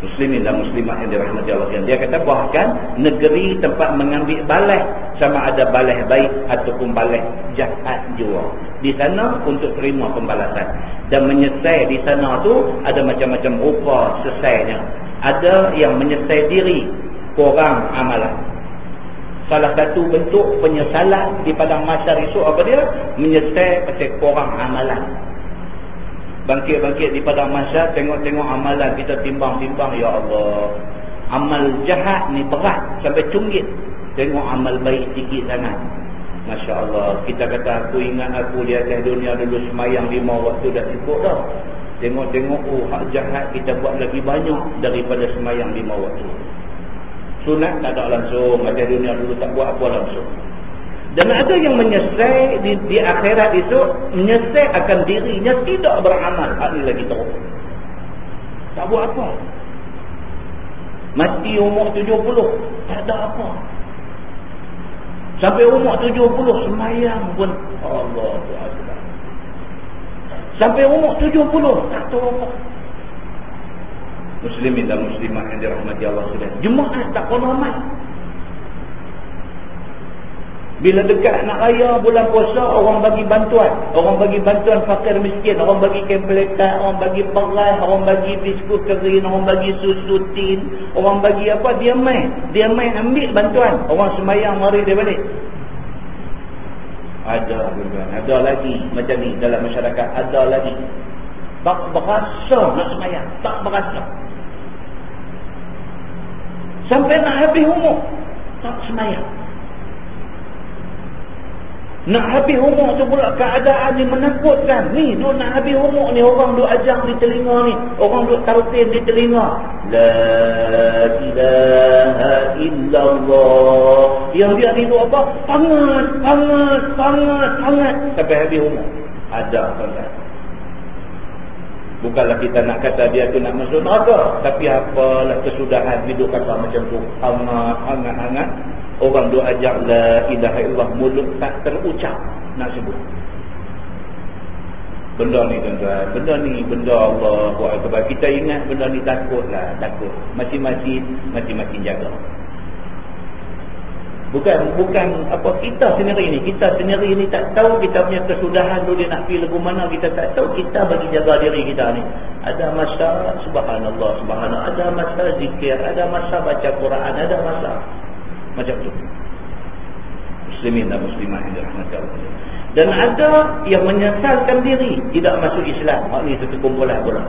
Muslimin dan muslimat yang dirahmati Allah sekalian. Dia kata bahkan negeri tempat mengambil balas, sama ada balas baik ataupun balas jahat jua, di sana untuk terima pembalasan. Dan menyesal di sana tu ada macam-macam rupa selesainya. Ada yang menyesal diri, kurang amalan. Salah satu bentuk penyesalan di padang mahsyar itu apa dia? Menyesal pasal kurang amalan. Bangkit-bangkit di padang mahsyar, tengok-tengok amalan kita, timbang-timbang, ya Allah, amal jahat ni berat sampai cunggit, tengok amal baik sikit sangat. Masya Allah, kita kata aku ingat aku di atas dunia dulu semayang 5 waktu dah cukup dah. Tengok-tengok, oh hak jahat kita buat lagi banyak daripada semayang 5 waktu. Sunat tak ada langsung, atas dunia dulu tak buat apa langsung. Dan ada yang menyesal di akhirat itu, menyesal akan dirinya tidak beramal. Ini lagi teruk, tak buat apa. Mati umur 70, tak ada apa. Sampai umur 70 semayang pun Allahu Akbar. Sampai umur 70 tak tahu apa. Muslimin dan muslimah yang dirahmati Allah sekalian, jemaah tak hormat. Bila dekat nak raya bulan puasa, orang bagi bantuan. Orang bagi bantuan fakir miskin. Orang bagi kemplekat, orang bagi beras, orang bagi biskut kering, orang bagi susu tin, orang bagi apa, dia main ambil bantuan. Orang semayang mari dia balik. Ada lagi macam ni dalam masyarakat, ada lagi. Tak berasa nak semayang, tak berasa. Sampai nak habis umur, tak semayang. Nak habis umur tu pula keadaan ni menakutkan. Ni duk nak habis umur ni, orang duk ajak di telinga ni, orang duk talqin di telinga, la ilaha illallah. Yang dia ni duk apa? Hangat sampai habis umur. Ada tuan-tuan. Bukanlah kita nak kata dia tu nak masuk neraka, tapi apalah kesudahan hidup kata macam tu, hangat. Orang duk ajak la ilaha illallah, mulut tak terucap nak sebut. Benda ni tuan-tuan, benda Allahu Akbar. Kita ingat benda ni takut. Masing-masing jaga. Bukan apa, kita sendiri ni tak tahu kita punya kesudahan tu dia nak pergi lagu mana, kita tak tahu. Kita bagi jaga diri kita ni. Ada masa subhanallah, ada masa zikir, ada masa baca Quran, ada masa macam tu. Muslimin dan muslimah yang dirahmati Allah. Dan ada yang menyesalkan diri tidak masuk Islam. Ini satu kumpulan pula.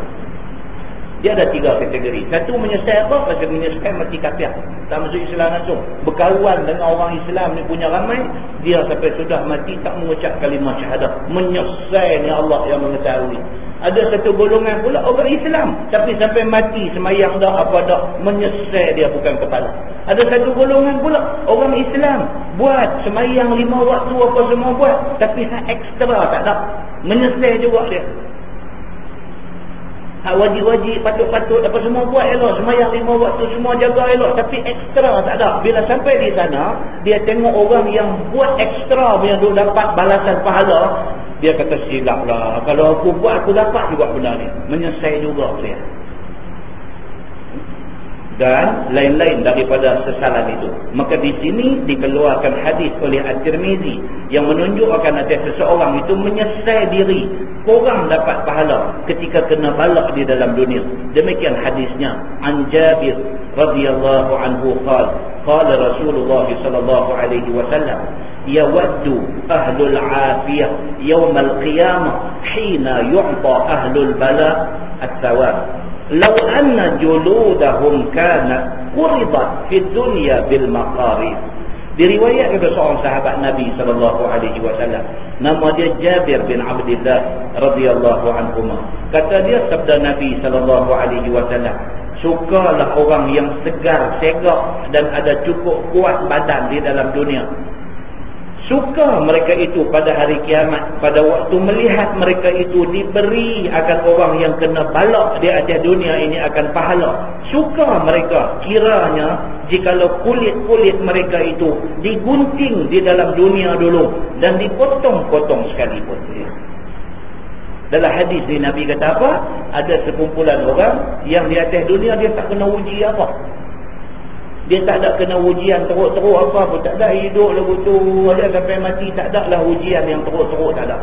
Dia ada 3 kategori. Satu menyesal apa? Pasal menyesal mati kafir, tak masuk Islam langsung. Berkawan dengan orang Islam ni punya ramai, dia sampai sudah mati tak mengucap kalimah syahadah. Menyesal ni Allah yang mengetahui. Ada satu golongan pula orang Islam, tapi sampai mati semayang dah apa dah, menyesal dia bukan kepala. Ada satu golongan pula orang Islam, buat semayang 5 waktu apa semua buat, tapi hak ekstra tak ada, menyesal juga dia. Hak wajib-wajib, patut-patut apa semua buat elok, semayang 5 waktu semua jaga elok, tapi ekstra tak ada. Bila sampai di sana, dia tengok orang yang buat ekstra punya duk dapat balasan pahala, dia kata silap lah, kalau aku buat aku dapat juga benda ni. Menyesal juga dia. Dan lain-lain daripada sesalan itu. Maka di sini dikeluarkan hadis oleh At-Tirmizi yang menunjukkan atas seseorang itu menyesal diri, kurang dapat pahala ketika kena balak di dalam dunia. Demikian hadisnya. An Jabir radhiyallahu anhu qala Rasulullah sallallahu alaihi wasallam, yawaddu ahlul afiyah yawmal qiyamah hina yu'ta ahlul bala at-thawab law anna juludahum kanat quridat fi dunya bil maqarib. Diriwayatkan oleh seorang sahabat Nabi sallallahu alaihi wasallam, nama dia Jabir bin Abdullah radhiyallahu anhuma. Kata dia, sabda Nabi sallallahu alaihi wasallam, sukalah orang yang segar segak dan ada cukup kuat badan di dalam dunia. Suka mereka itu pada hari kiamat, pada waktu melihat mereka itu diberi akan orang yang kena balak di atas dunia ini akan pahala. Suka mereka kiranya jikalau kulit-kulit mereka itu digunting di dalam dunia dulu dan dipotong-potong sekalipun. Dalam hadis ni Nabi kata apa? Ada sekumpulan orang yang di atas dunia dia tak kena uji apa. Dia tak ada kena ujian teruk-teruk apa pun, tak ada, hidup lagu tu ada sampai mati, tak ada lah ujian yang teruk-teruk, tak ada.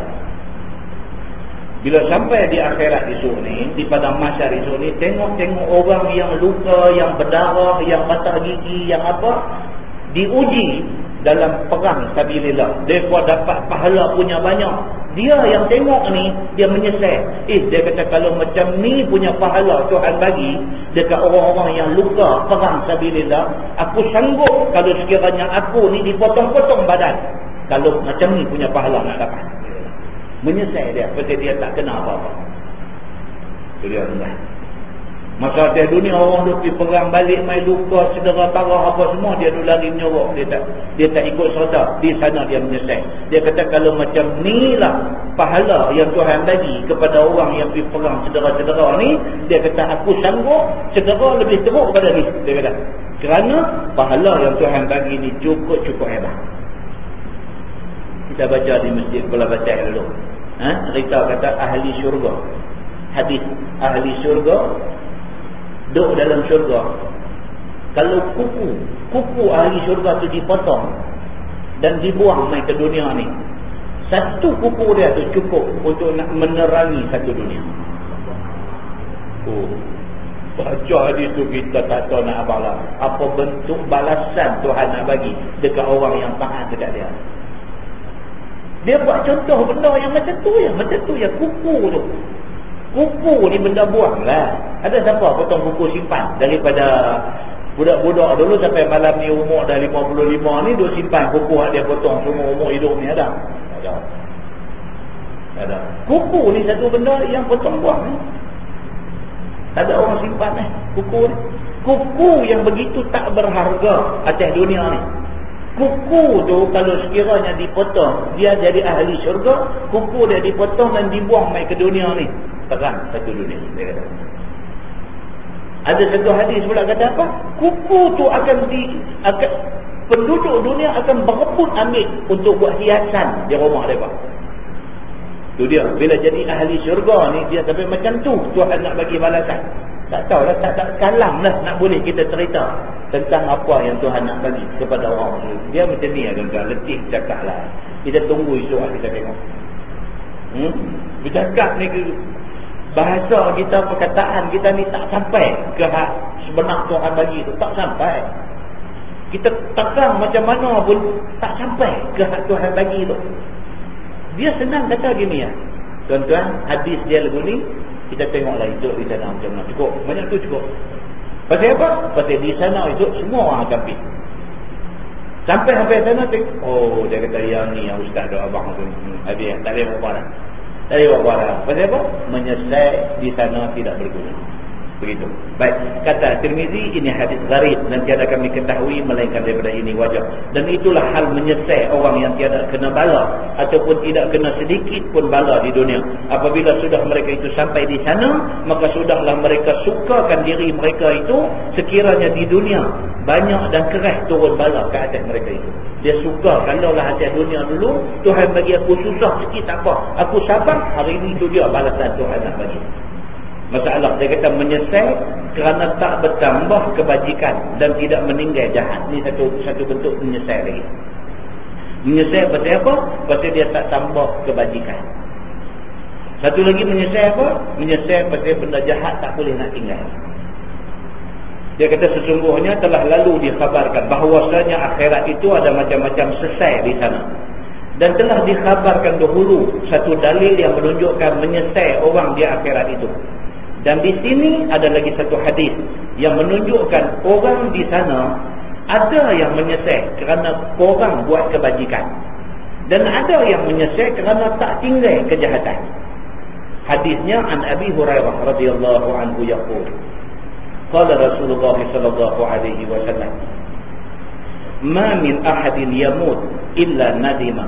Bila sampai di akhirat esok ni, di padang mahsyar esok ni, tengok-tengok orang yang luka, yang berdarah, yang patah gigi, yang apa, diuji dalam perang sabilillah. Mereka dapat pahala punya banyak. Dia yang tengok ni, dia menyesal. Dia kata kalau macam ni punya pahala Tuhan bagi dekat orang-orang yang luka perang sabilillah, aku sanggup kalau sekiranya aku ni dipotong-potong badan, kalau macam ni punya pahala nak dapat. Menyesal dia, pasal dia tak kena apa-apa. Itu dia tuan. Masa atas dunia orang duk pergi perang balik, mai luka, cedera parah apa semua, dia duk lari menyorok, dia tak ikut serta. Di sana dia menyesal. Dia kata kalau macam ni lah pahala yang Tuhan bagi kepada orang yang pergi perang cedera-cedera ni, dia kata aku sanggup cedera lebih teruk pada ni. Dia kata kerana pahala yang Tuhan bagi ni cukup hebat. Kita baca di masjid Bola Batai dulu. Cerita kata ahli syurga. Hadis ahli syurga duduk dalam syurga. Kalau kuku ahli syurga tu dipotong dan dibuang mai ke dunia ni, satu kuku dia tu cukup untuk nak menerangi satu dunia. Baca hadis tu kita tak tahu nak apa bentuk balasan Tuhan nak bagi dekat orang yang taat dekat dia. Dia buat contoh benda yang macam tu ya, kuku tu. Kuku ni benda buang lah. Ada siapa potong kuku simpan daripada budak-budak dulu sampai malam ni umur dah 55 ni, duk simpan kuku yang dia potong semua umur hidup ni ada? Ada. Kuku ni satu benda yang potong buang ni. Tak ada orang simpan kuku ni. Kuku yang begitu tak berharga atas dunia ni. Kuku tu kalau sekiranya dipotong, dia jadi ahli syurga. Kuku dia dipotong dan dibuang mai ke dunia ni, terang satu dunia, dia kata. Ada satu hadis pula kata apa? Kuku tu akan penduduk dunia akan berebut ambil untuk buat hiasan di rumah mereka. Tu dia, bila jadi ahli syurga ni, dia sampai macam tu Tuhan nak bagi balasan. Tak tahulah, tak kalam lah nak boleh kita cerita tentang apa yang Tuhan nak bagi kepada orang. Dia macam ni lah tuan-tuan, letih cakap lah. Kita tunggu esok kita tengok. Bercakap ni bahasa kita, perkataan kita ni tak sampai ke hak sebenar Tuhan bagi tu, tak sampai. Kita tegang macam mana pun tak sampai ke hak Tuhan bagi tu. Dia senang kata gini ya, tuan-tuan, hadis dia lagu ni kita tengoklah hidup di sana macam mana. Cukup, banyak tu cukup. Pasal apa? Pasal di sana hidup semua orang akan pergi. Sampai sana tengok, dia kata yang ni yang ustaz doa abang tu habis, tak boleh buat dah. Tak boleh buat dah. Pasal apa? Menyesal di sana tidak berguna. Begitu. Baik, kata Tirmizi, ini hadis gharib dan tiada kami ketahui melainkan daripada ini wajah. Dan itulah hal menyesal orang yang tiada kena bala ataupun tidak kena sedikit pun bala di dunia. Apabila sudah mereka itu sampai di sana, maka sudahlah mereka sukakan diri mereka itu sekiranya di dunia banyak dan keras turun bala ke atas mereka itu. Dia suka kalaulah atas dunia dulu Tuhan bagi aku susah sikit tak apa, aku sabar, hari ini tu dia balasan Tuhan nak bagi. Masalah dia kata menyesal kerana tak bertambah kebajikan dan tidak meninggal jahat. Ini satu bentuk menyesal lagi. Menyesal pasal apa? Pasal dia tak tambah kebajikan. Satu lagi menyesal apa? Menyesal pasal benda jahat tak boleh nak tinggal. Dia kata sesungguhnya telah lalu dikhabarkan bahawasanya akhirat itu ada macam-macam sesal di sana. Dan telah dikhabarkan dahulu satu dalil yang menunjukkan menyesal orang di akhirat itu. Dan di sini ada lagi satu hadis yang menunjukkan orang di sana ada yang menyesal kerana korang buat kebajikan, dan ada yang menyesal kerana tak tinggal kejahatan. Hadisnya an Abi Hurairah radhiyallahu anhu yaqul, qala Rasulullah sallallahu alaihi wasallam, ma min ahadin yamut illa nadima.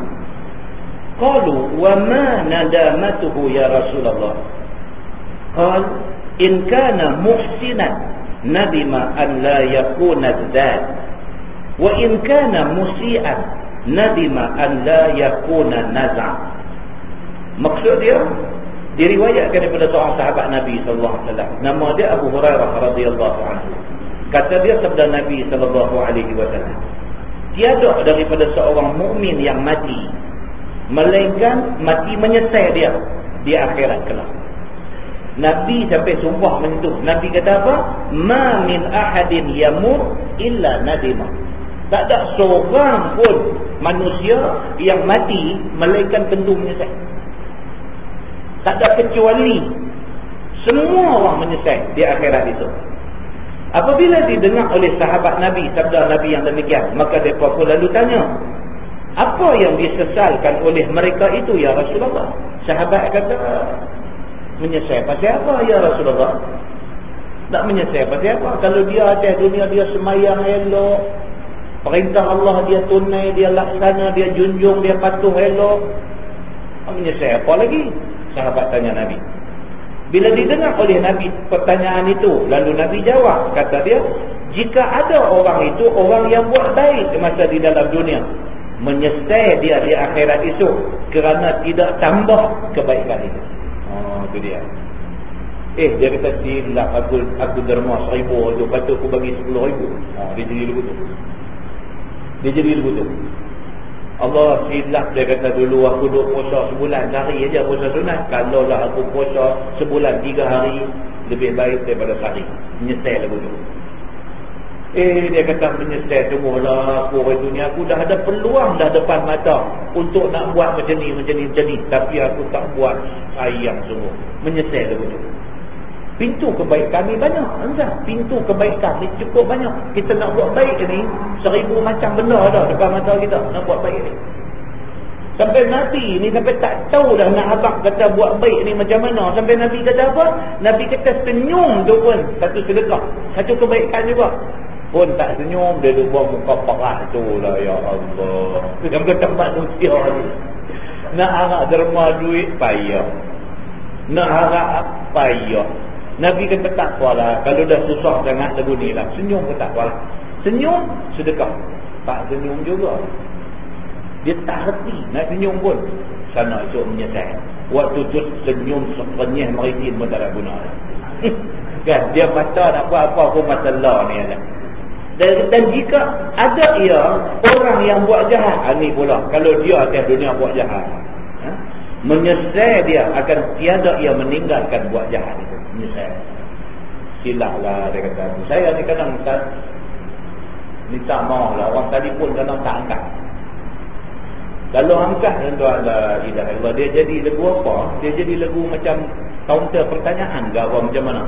Qalu wa ma nadamatuhu ya Rasulullah? قال إن كان محسنا ندم أن لا يكون الذات وإن كان مسيئا ندم أن لا يكون نزع. Maksud dia diriwayatkan daripada seorang sahabat Nabi sallallahu alaihi wasallam, nama dia Abu Hurairah radhiyallahu anhu. Kata dia sabda Nabi sallallahu alaihi wasallam, tiada daripada seorang mukmin yang mati melainkan mati menyesal dia di akhirat kelak. Nabi sampai sumpah menyentuh. Nabi kata apa? Ma min ahadin yamut illa nadima. Tak ada seorang pun manusia yang mati melainkan tentu menyesal. Tak ada kecuali. Semua orang menyesal di akhirat itu. Apabila didengar oleh sahabat Nabi sabda Nabi yang demikian, maka mereka pun lalu tanya, apa yang disesalkan oleh mereka itu ya Rasulullah? Sahabat kata, menyesal pasal apa ya Rasulullah? Nak menyesal pasal apa? Kalau dia atas dunia dia semayang elok, perintah Allah dia tunai, dia laksana, dia junjung, dia patuh elok, nak menyesal apa lagi? Sahabat tanya Nabi. Bila didengar oleh Nabi pertanyaan itu, lalu Nabi jawab, kata dia, jika ada orang itu orang yang buat baik masa di dalam dunia, menyesal dia di akhirat itu kerana tidak tambah kebaikan itu. Oh, itu dia. Dia kata silap aku derma 1,000 tu, patut aku bagi 10,000. Dia jadi begitu. Dia jadi begitu. Allah silap, dia kata dulu aku duk puasa sebulan sehari aja puasa sunat. Kalau lah aku puasa sebulan 3 hari lebih baik daripada sehari. Menyesal aku tu. Dia kata menyesal semualah aku orang dunia, aku dah ada peluang dah depan mata untuk nak buat macam ni. Tapi aku tak buat, sayang semua. Menyesal aku tu. Pintu kebaikan ni banyak, entah. Pintu kebaikan ni cukup banyak. Kita nak buat baik ni 1000 macam benda dah depan mata kita nak buat baik ni. Sampai Nabi ni sampai tak tahu dah nak abang kata buat baik ni macam mana. Sampai Nabi kata apa? Nabi kata senyum tu pun satu sedekah, satu kebaikan juga. Pun tak senyum, dia duk buat muka parah tu lah, ya Allah. Yang ke tempat manusia ni. Nak harap derma duit payah, nak harap payah. Nabi kata tak apalah, kalau dah susah sangat lagu ni lah, senyum pun tak apalah. Senyum, sedekah. Tak senyum juga, dia tak reti nak senyum pun, sana esok menyesal. Waktu tu senyum sepenyih maritim pun tak ada guna. Kan, dia mata nak buat apa pun masalah ni ada. Dan jika ada orang yang buat jahat, ni pula kalau dia atas dunia buat jahat, menyesal dia akan tiada ia meninggalkan buat jahat itu. Menyesal. Silaplah, dia kata. Saya ni kadang Ustaz minta maaf lah, orang telefon kadang tak angkat. Kalau angkat, tuan la ilaha illallah, dia jadi lagu apa? Dia jadi lagu macam kaunter pertanyaan ke apa, macam mana?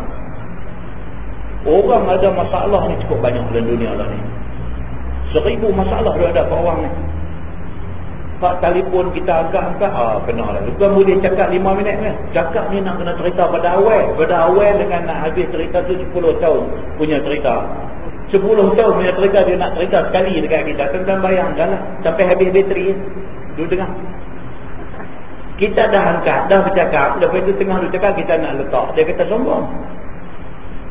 Orang ada masalah ni cukup banyak dalam dunia lah ni. 1000 masalah dia ada kat orang ni. Pak telefon kita angkat-angkat, kena lah. Bukan boleh cakap 5 minit kan? Cakap ni nak kena cerita pada awal dengan nak habis cerita tu 10 tahun punya cerita. 10 tahun punya cerita dia nak cerita sekali dekat kita. Tentang bayangkan lah, sampai habis bateri. Duduk dengar. Kita dah angkat, dah bercakap, lepas itu tengah duduk cakap kita nak letak. Dia kata sombong.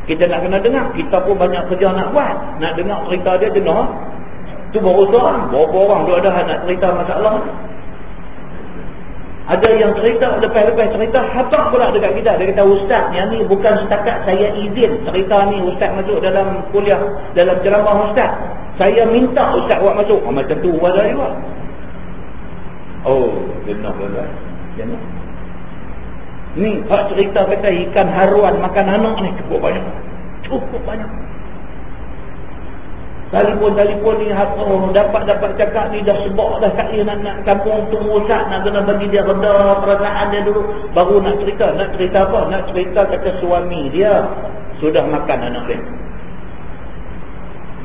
Kita nak kena dengar. Kita pun banyak kerja nak buat. Nak dengar cerita dia dengar. Tu baru seorang. Berapa orang tu ada nak cerita masalah. Ada yang cerita, lepas-lepas cerita habaq pula dekat kita. Dia kata, Ustaz, yang ni bukan setakat saya izin cerita ni Ustaz masuk dalam kuliah, dalam ceramah Ustaz. Saya minta Ustaz buat masuk. Macam tu ada juga. Oh, jenuh. Ni hak cerita kata ikan haruan makan anak ni cukup banyak. Telefon ni dapat cakap ni dah sebab dah kat dia nak kampung tu Ustaz, nak kena bagi dia reda perasaan dia dulu baru nak cerita. Nak cerita apa? Nak cerita kata suami dia sudah makan anak dia.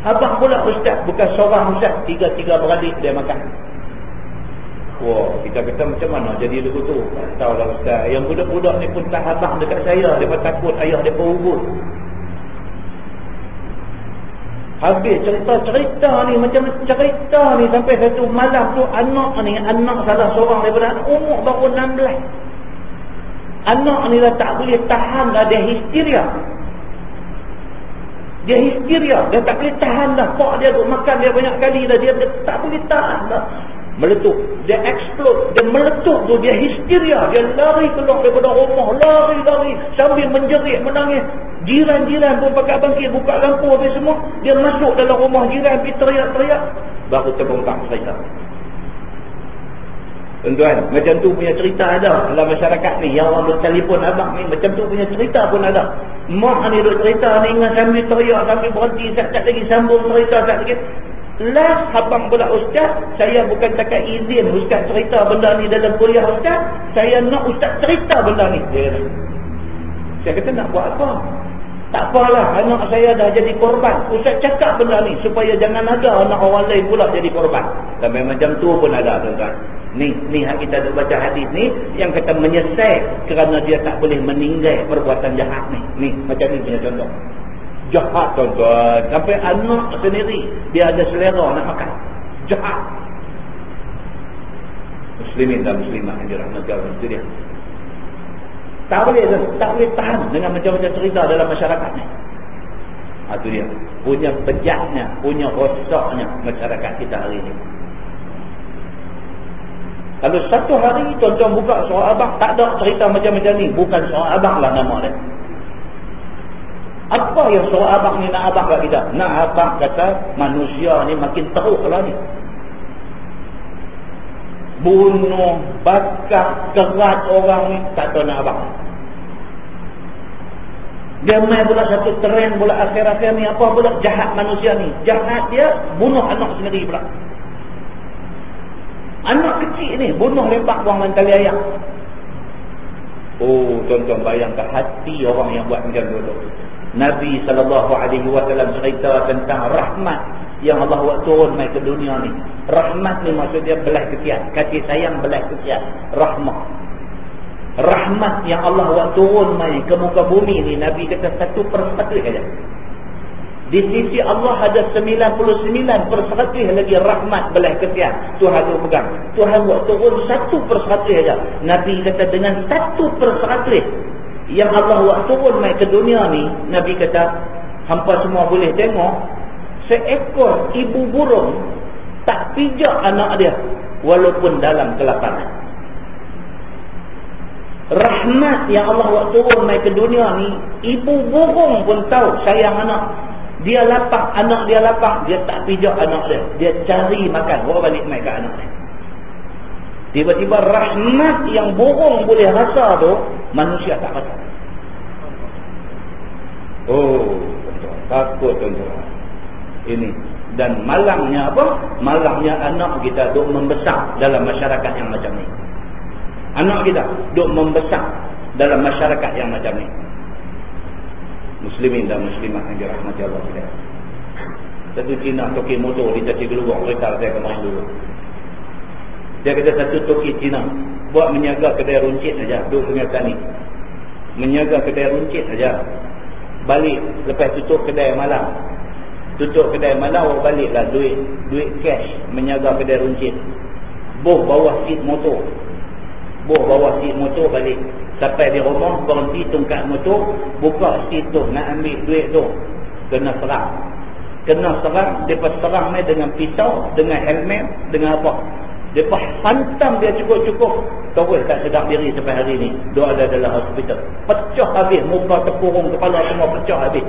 Abang pula Ustaz, bukan seorang Ustaz, 3 beradik dia makan. Wah, kita kata macam mana jadi lagu tu? Tak tahulah Ustaz. Yang budak-budak ni pun tak abang dekat saya. Dia pun takut ayah dia perubut. Habis cerita ni macam cerita ni sampai satu malam tu anak salah seorang daripada umur baru 16. Anak ni dah tak boleh tahan dah, dia histeria. Dia tak boleh tahan dah. Pak dia duk makan dia banyak kali dah, dia tak boleh tahan dah. Meletup, dia explode, dia meletup tu, dia histeria, dia lari keluar daripada rumah, lari sambil menjerit, menangis. Jiran-jiran pun pakai bangkit, buka lampu habis semua, dia masuk dalam rumah jiran, pergi teriak-teriak, baru terbongkar cerita. Tuan-tuan, macam tu punya cerita ada dalam masyarakat ni. Yang orang bertelefon abang ni, macam tu punya cerita pun ada. Mak ni duk cerita ni dengan sambil teriak, sambil berhenti, tak lagi sambung cerita, tak lagi. Last abang pula, Ustaz, saya bukan cakap izin Ustaz cerita benda ni dalam kuliah Ustaz, saya nak Ustaz cerita benda ni. Saya kata nak buat apa? Tak apalah, anak saya dah jadi korban. Ustaz cakap benda ni supaya jangan ada anak orang lain pula jadi korban. Sampai macam tu pun ada, tuan-tuan. Ni hak kita duk baca hadis ni yang kata menyesal kerana dia tak boleh meninggal perbuatan jahat ni. Ni macam ni punya contoh. Jahat tuan-tuan. Sampai anak sendiri dia ada selera nak makan. Jahat. Muslimin dan muslimah yang dirahmati Allah, itu dia. Tak boleh tahan dengan macam-macam cerita dalam masyarakat ni. Itu dia. Punya bejatnya, punya rosaknya masyarakat kita hari ini. Kalau satu hari tuan-tuan buka surah Abang, tak ada cerita macam-macam ni. Bukan surah Abang lah nama dia. Apa yang surah Abang ni nak abang kat kita? Nak abang kata manusia ni makin teruk lah ni. Bunuh, bakar, kerat orang ni, tak tahu nak abang. Dia main pula satu trend pula akhir-akhir ni, apa pula jahat manusia ni. Jahat dia bunuh anak sendiri pula. Anak kecil ni bunuh lempak buang dalam tali ayam. Oh, tuan-tuan bayangkan hati orang yang buat macam tu. Nabi SAW cerita tentang rahmat yang Allah buat turun mai ke dunia ni. Rahmat ni maksud dia belas kesian, kasih sayang belas kesian, rahmat. Rahmat yang Allah buat turun mai ke muka bumi ni, Nabi kata 1/100 saja. Di sisi Allah ada 99% lagi rahmat belas kesian Tuhan tu pegang. Tuhan buat turun 1/100 saja. Nabi kata dengan 1/100 yang Allah buat turun mai ke dunia ni, Nabi kata hampa semua boleh tengok seekor ibu burung tak pijak anak dia walaupun dalam kelaparan. Rahmat yang Allah buat turun mai ke dunia ni, ibu burung pun tahu sayang anak. Dia lapar, anak dia lapar, dia tak pijak anak dia, dia cari makan, bawa balik mai ke anak dia. Tiba-tiba rahmat yang burung boleh rasa tu, manusia tak rasa. Oh, takut tuan-tuan. Ini. Dan malangnya apa? Malangnya anak kita duk membesar dalam masyarakat yang macam ni. Anak kita duk membesar dalam masyarakat yang macam ni. Muslimin dan muslimah yang dirahmati Allah sekalian. Satu Cina toki motor di Taci Gelugong, kereta saya kemarin dulu. Dia kata satu toki Cina buat menjaga kedai runcit saja, duduk dengan tani. Menjaga kedai runcit saja. Balik lepas tutup kedai malam. Tutup kedai malam, baliklah duit cash menjaga kedai runcit. Boh bawah seat motor. Boh bawah seat motor balik. Sampai di rumah, berhenti tungkat motor, buka seat tu, nak ambil duit tu. Kena serang. Kena serang, mereka serang mai dengan pisau, dengan helmet, dengan apa. Mereka hantam dia cukup-cukup. Terus tak sedar diri sampai hari ni. Dia ada dalam hospital. Pecah habis, muka terkurung, kepala semua pecah habis.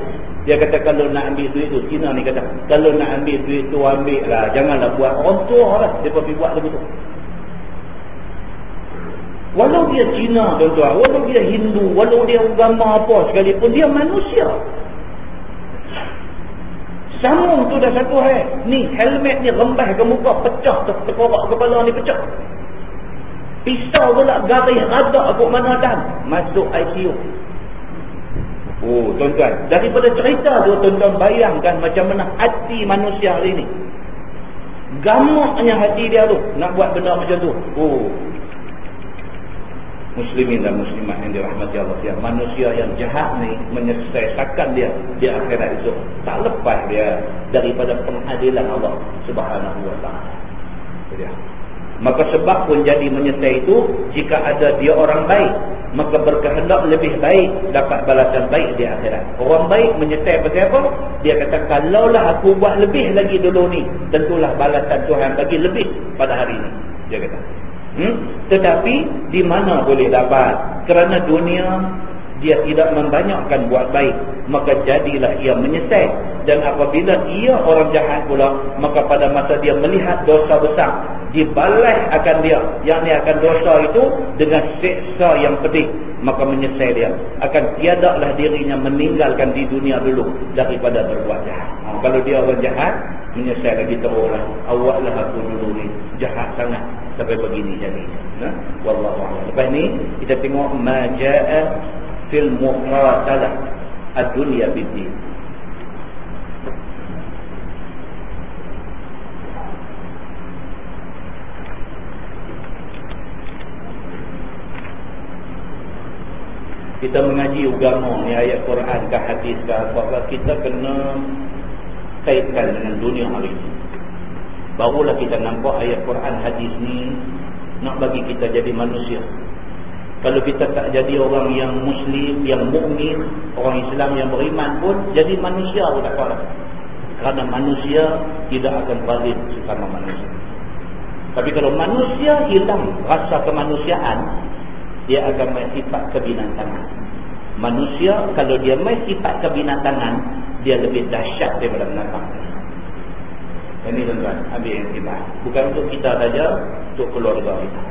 Dia kata kalau nak ambil duit tu, Cina ni kata, kalau nak ambil duit tu ambil lah, janganlah buat orang tua lah. Mereka pergi buat begitu. Walau dia Cina tuan-tuan, walau dia Hindu, walau dia agama apa sekalipun, dia manusia. Sambung tu dah satu hal. Ni helmet ni rembas ke muka, pecah, terkorak kepala ni pecah. Pisau pula garis radak kok mana dan masuk ICU. Oh tuan-tuan, daripada cerita tu tuan-tuan bayangkan macam mana hati manusia hari ni. Gamaknya hati dia tu nak buat benda macam tu. Oh, muslimin dan muslimah yang dirahmati Allah sekalian, manusia yang jahat ni menyelesaikan dia di akhirat itu, tak lepas dia daripada pengadilan Allah Subhanahu wa taala. Maka sebab pun jadi menyesal itu, jika ada dia orang baik, maka berkehendak lebih baik dapat balasan baik di akhirat. Orang baik menyesal pasal apa? Dia kata kalaulah aku buat lebih lagi dulu ni, tentulah balasan Tuhan bagi lebih pada hari ini, dia kata. Tetapi di mana boleh dapat? Kerana dunia dia tidak membanyakkan buat baik, maka jadilah ia menyesal. Dan apabila ia orang jahat pula, maka pada masa dia melihat dosa besar, dibalas akan dia, yang ni akan dosa itu dengan seksa yang pedih, maka menyesal dia. Akan tiadalah dirinya meninggalkan di dunia dulu daripada berbuat jahat. Kalau dia orang jahat, menyesal lagi terorang. Awaklah aku dulu ni jahat sangat sampai begini jadinya. Nah, wallahu a'lam. Lepas ni kita tengok majaa fil muqatalah ad-dunya bid-din. Kita mengaji agama ni, ayat Quran ke hadis ke apa, kita kena kaitkan dengan dunia hari ini. Barulah kita nampak ayat Quran hadis ni nak bagi kita jadi manusia. Kalau kita tak jadi orang yang Muslim, yang mukmin, orang Islam yang beriman pun, jadi manusia pun tak apa. Kerana manusia tidak akan zalim sesama manusia. Tapi kalau manusia hilang rasa kemanusiaan, dia akan main sifat kebinatangan. Manusia kalau dia main sifat kebinatangan, dia lebih dahsyat daripada binatang. Ini tuan-tuan, ambil yang sifat. Bukan untuk kita saja, untuk keluarga kita.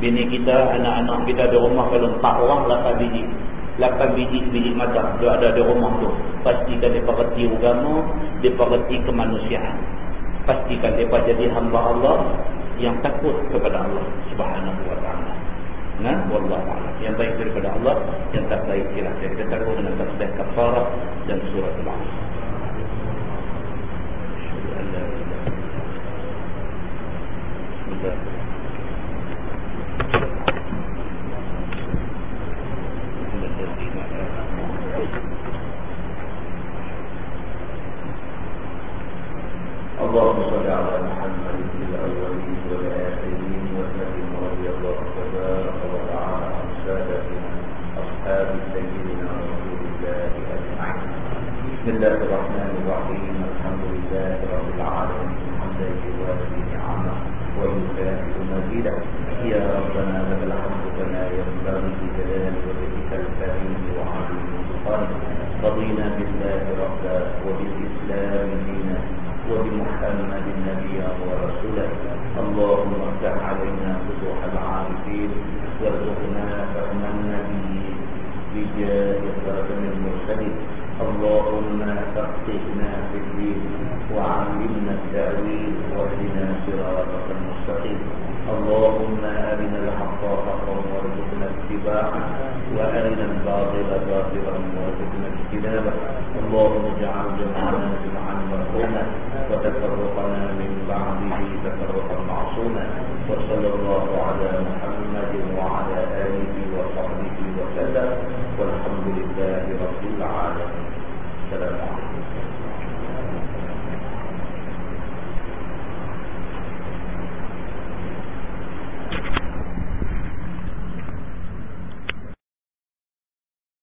Bini kita, anak-anak kita di rumah, kalau 4 orang, 8 biji mata dia ada di rumah tu. Pastikan mereka reti agama, mereka reti kemanusiaan. Pastikan mereka jadi hamba Allah yang takut kepada Allah Subhanahu wa ta'ala. Nah, wallahu a'lam. Yang baik daripada Allah, yang tak baik ialah kita takut dengan tasbih kafarah dan surah Al-Asr. اللهم صل على محمد في الأولين والآخرين وسلم رضي الله تبارك وتعالى عن سادتنا أصحاب سيدنا رسول الله أجمعين. بسم الله الرحمن الرحيم. الحمد لله رب العالمين حمدا يوافي نعمه ويكافئ مزيدا. يا ربنا لك الحمد كما ينبغي بجلال وجهك الكريم وعظيم سلطانك. رضينا بالله ربا وبالإسلام دينا وبمحمد نبيا ورسولا. اللهم افتح علينا فتوح العارفين وارزقنا فهم النبيين بجاه خاتم المرسلين. اللهم فقهنا في الدين وعلمنا التأويل واهدنا صراطك المستقيم. اللهم أرنا الحق حقا وارزقنا اتباعه وأرنا الباطل باطلا وارزقنا اجتنابه. اللهم اجعل جمعنا جمعا مرحوما وتفرقنا من بعده تفرقا معصوما. وصلى الله على محمد